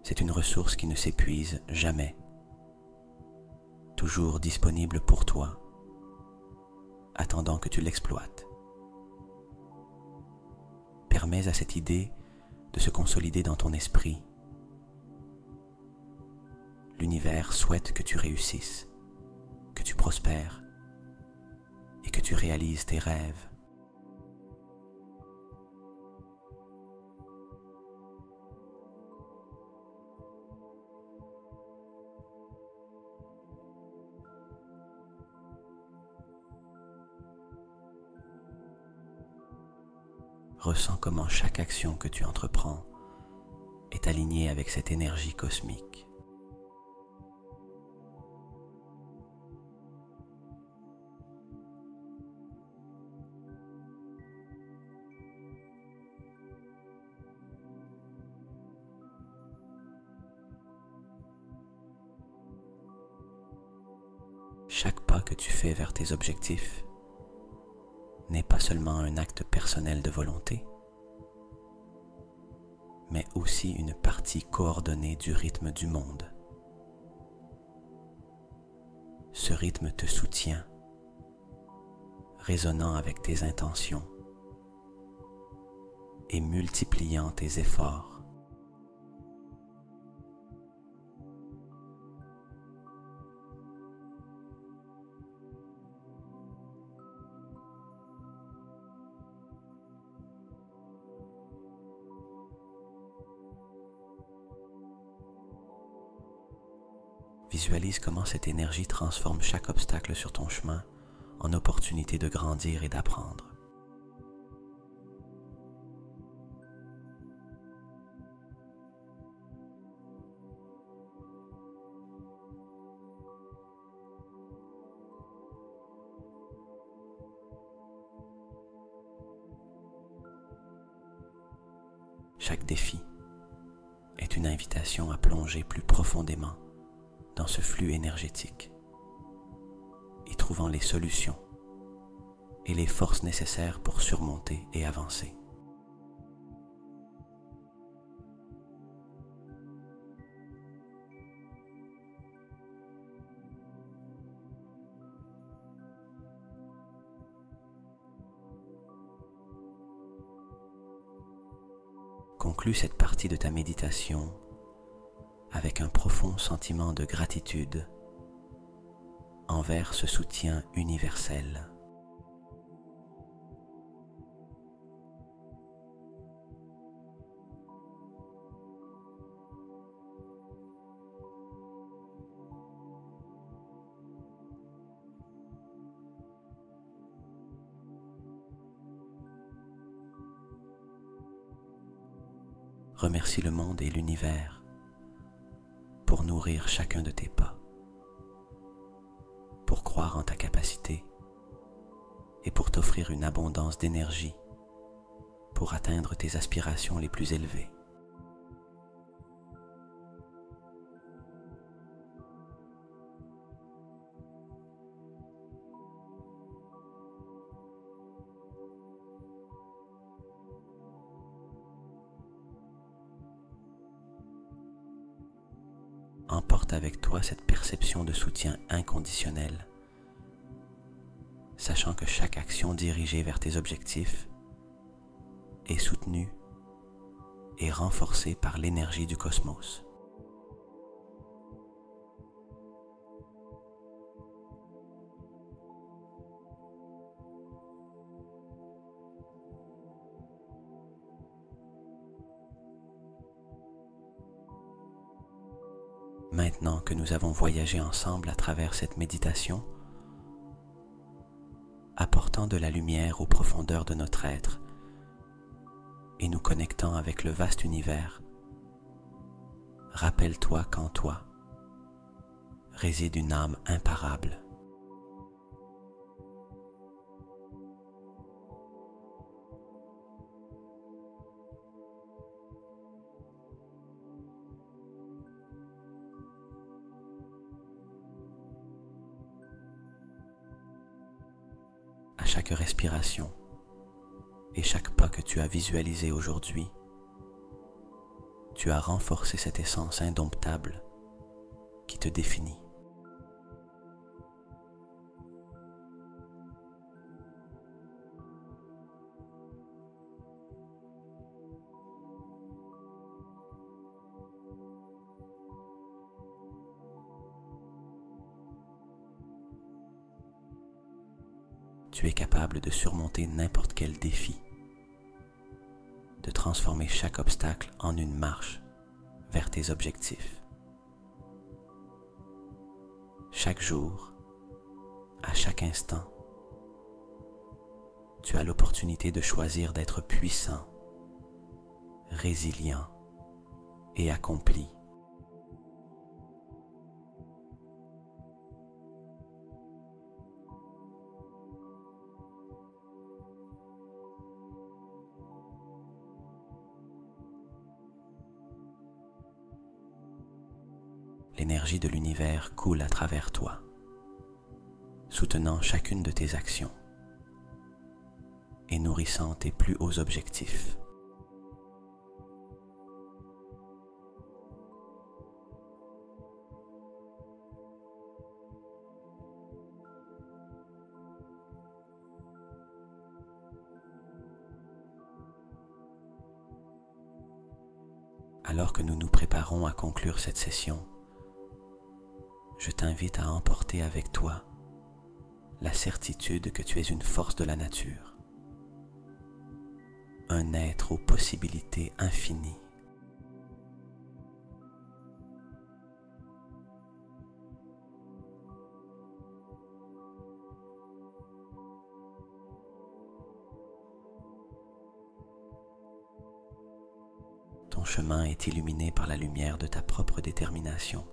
C'est une ressource qui ne s'épuise jamais, toujours disponible pour toi, attendant que tu l'exploites. Permets à cette idée de se consolider dans ton esprit. L'univers souhaite que tu réussisses, que tu prospères et que tu réalises tes rêves. Ressens comment chaque action que tu entreprends est alignée avec cette énergie cosmique. Chaque pas que tu fais vers tes objectifs n'est pas seulement un acte personnel de volonté, mais aussi une partie coordonnée du rythme du monde. Ce rythme te soutient, résonnant avec tes intentions et multipliant tes efforts. Visualise comment cette énergie transforme chaque obstacle sur ton chemin en opportunité de grandir et d'apprendre. Chaque défi est une invitation à plonger plus profondément dans ce flux énergétique, y trouvant les solutions et les forces nécessaires pour surmonter et avancer. Conclue cette partie de ta méditation avec un profond sentiment de gratitude envers ce soutien universel. remercie le monde et l'univers pour nourrir chacun de tes pas, pour croire en ta capacité et pour t'offrir une abondance d'énergie pour atteindre tes aspirations les plus élevées. Emporte avec toi cette perception de soutien inconditionnel, sachant que chaque action dirigée vers tes objectifs est soutenue et renforcée par l'énergie du cosmos. Maintenant que nous avons voyagé ensemble à travers cette méditation, apportant de la lumière aux profondeurs de notre être et nous connectant avec le vaste univers, rappelle-toi qu'en toi réside une âme imparable. À chaque respiration et chaque pas que tu as visualisé aujourd'hui, tu as renforcé cette essence indomptable qui te définit. Tu es capable de surmonter n'importe quel défi, de transformer chaque obstacle en une marche vers tes objectifs. Chaque jour, à chaque instant, tu as l'opportunité de choisir d'être puissant, résilient et accompli. L'énergie de l'univers coule à travers toi, soutenant chacune de tes actions et nourrissant tes plus hauts objectifs. Alors que nous nous préparons à conclure cette session, je t'invite à emporter avec toi la certitude que tu es une force de la nature, un être aux possibilités infinies. Ton chemin est illuminé par la lumière de ta propre détermination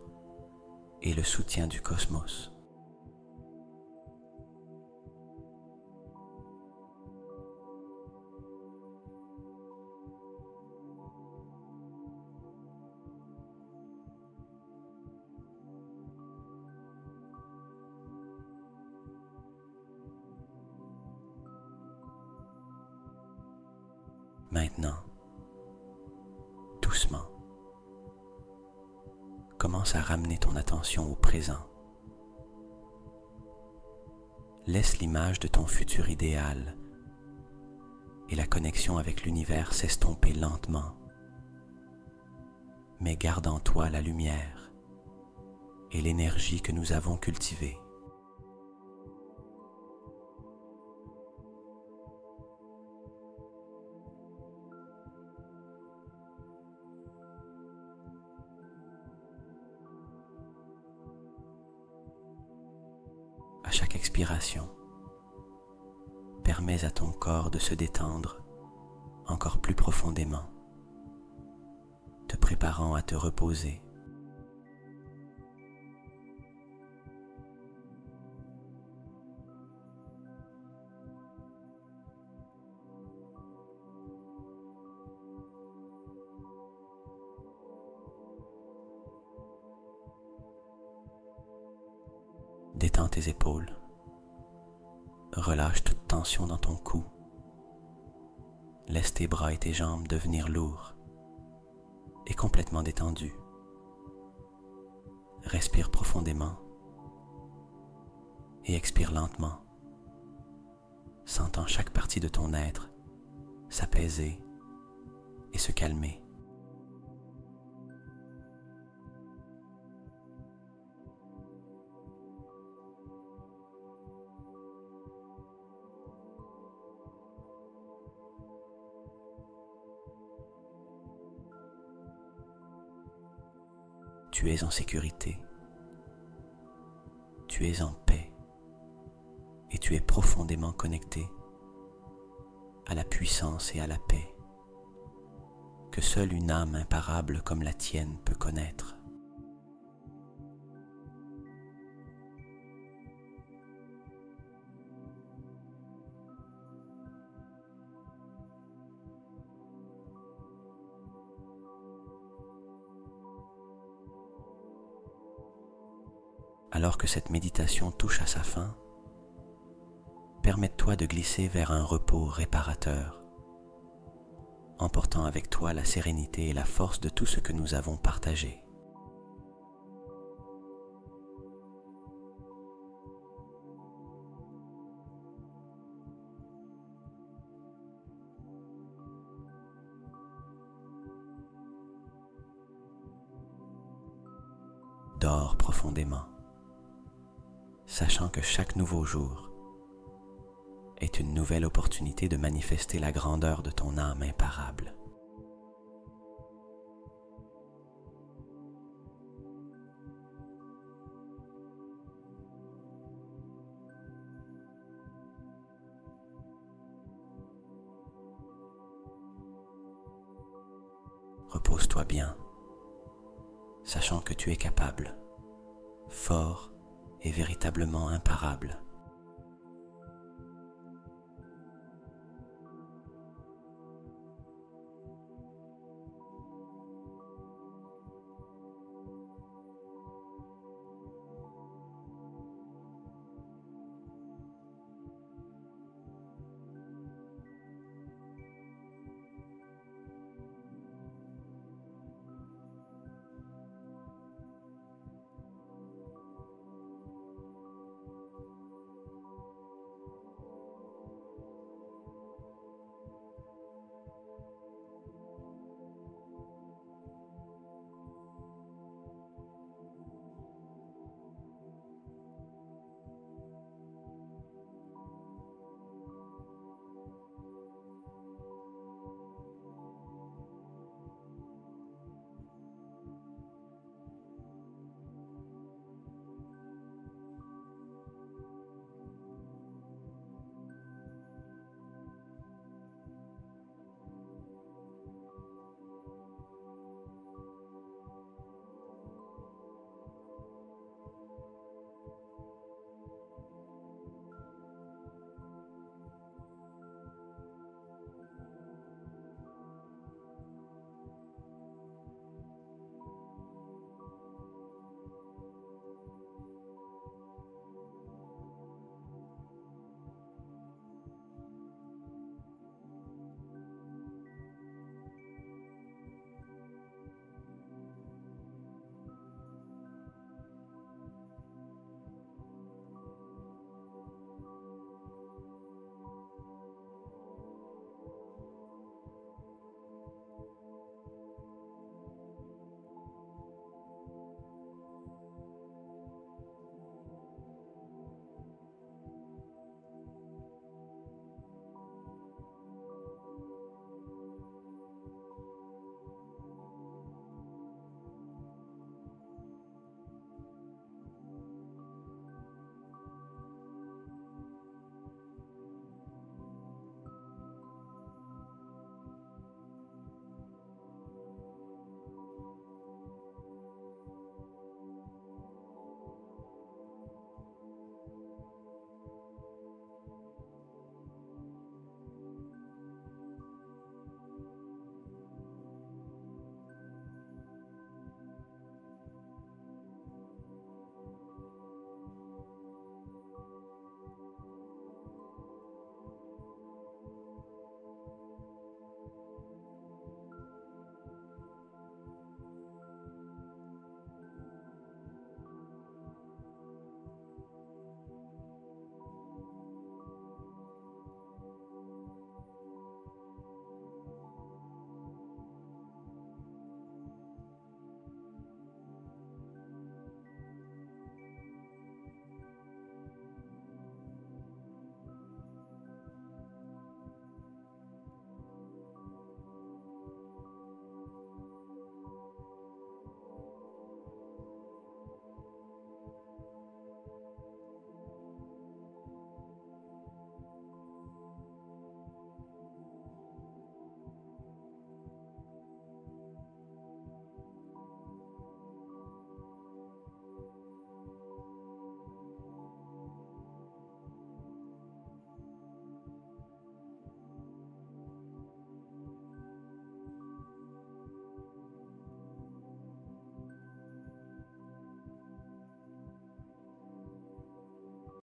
et le soutien du cosmos. Maintenant, doucement, commence à ramener ton attention au présent. Laisse l'image de ton futur idéal et la connexion avec l'univers s'estomper lentement, mais garde en toi la lumière et l'énergie que nous avons cultivée. À chaque expiration, permets à ton corps de se détendre encore plus profondément te préparant à te reposer. Détends tes épaules. Relâche toute tension dans ton cou. Laisse tes bras et tes jambes devenir lourds et complètement détendus. Respire profondément et expire lentement, sentant chaque partie de ton être s'apaiser et se calmer. Tu es en sécurité, tu es en paix et tu es profondément connecté à la puissance et à la paix que seule une âme imparable comme la tienne peut connaître. Alors que cette méditation touche à sa fin, permets-toi de glisser vers un repos réparateur, emportant avec toi la sérénité et la force de tout ce que nous avons partagé. Dors profondément, sachant que chaque nouveau jour est une nouvelle opportunité de manifester la grandeur de ton âme imparable. Repose-toi bien, sachant que tu es capable, fort et véritablement imparable.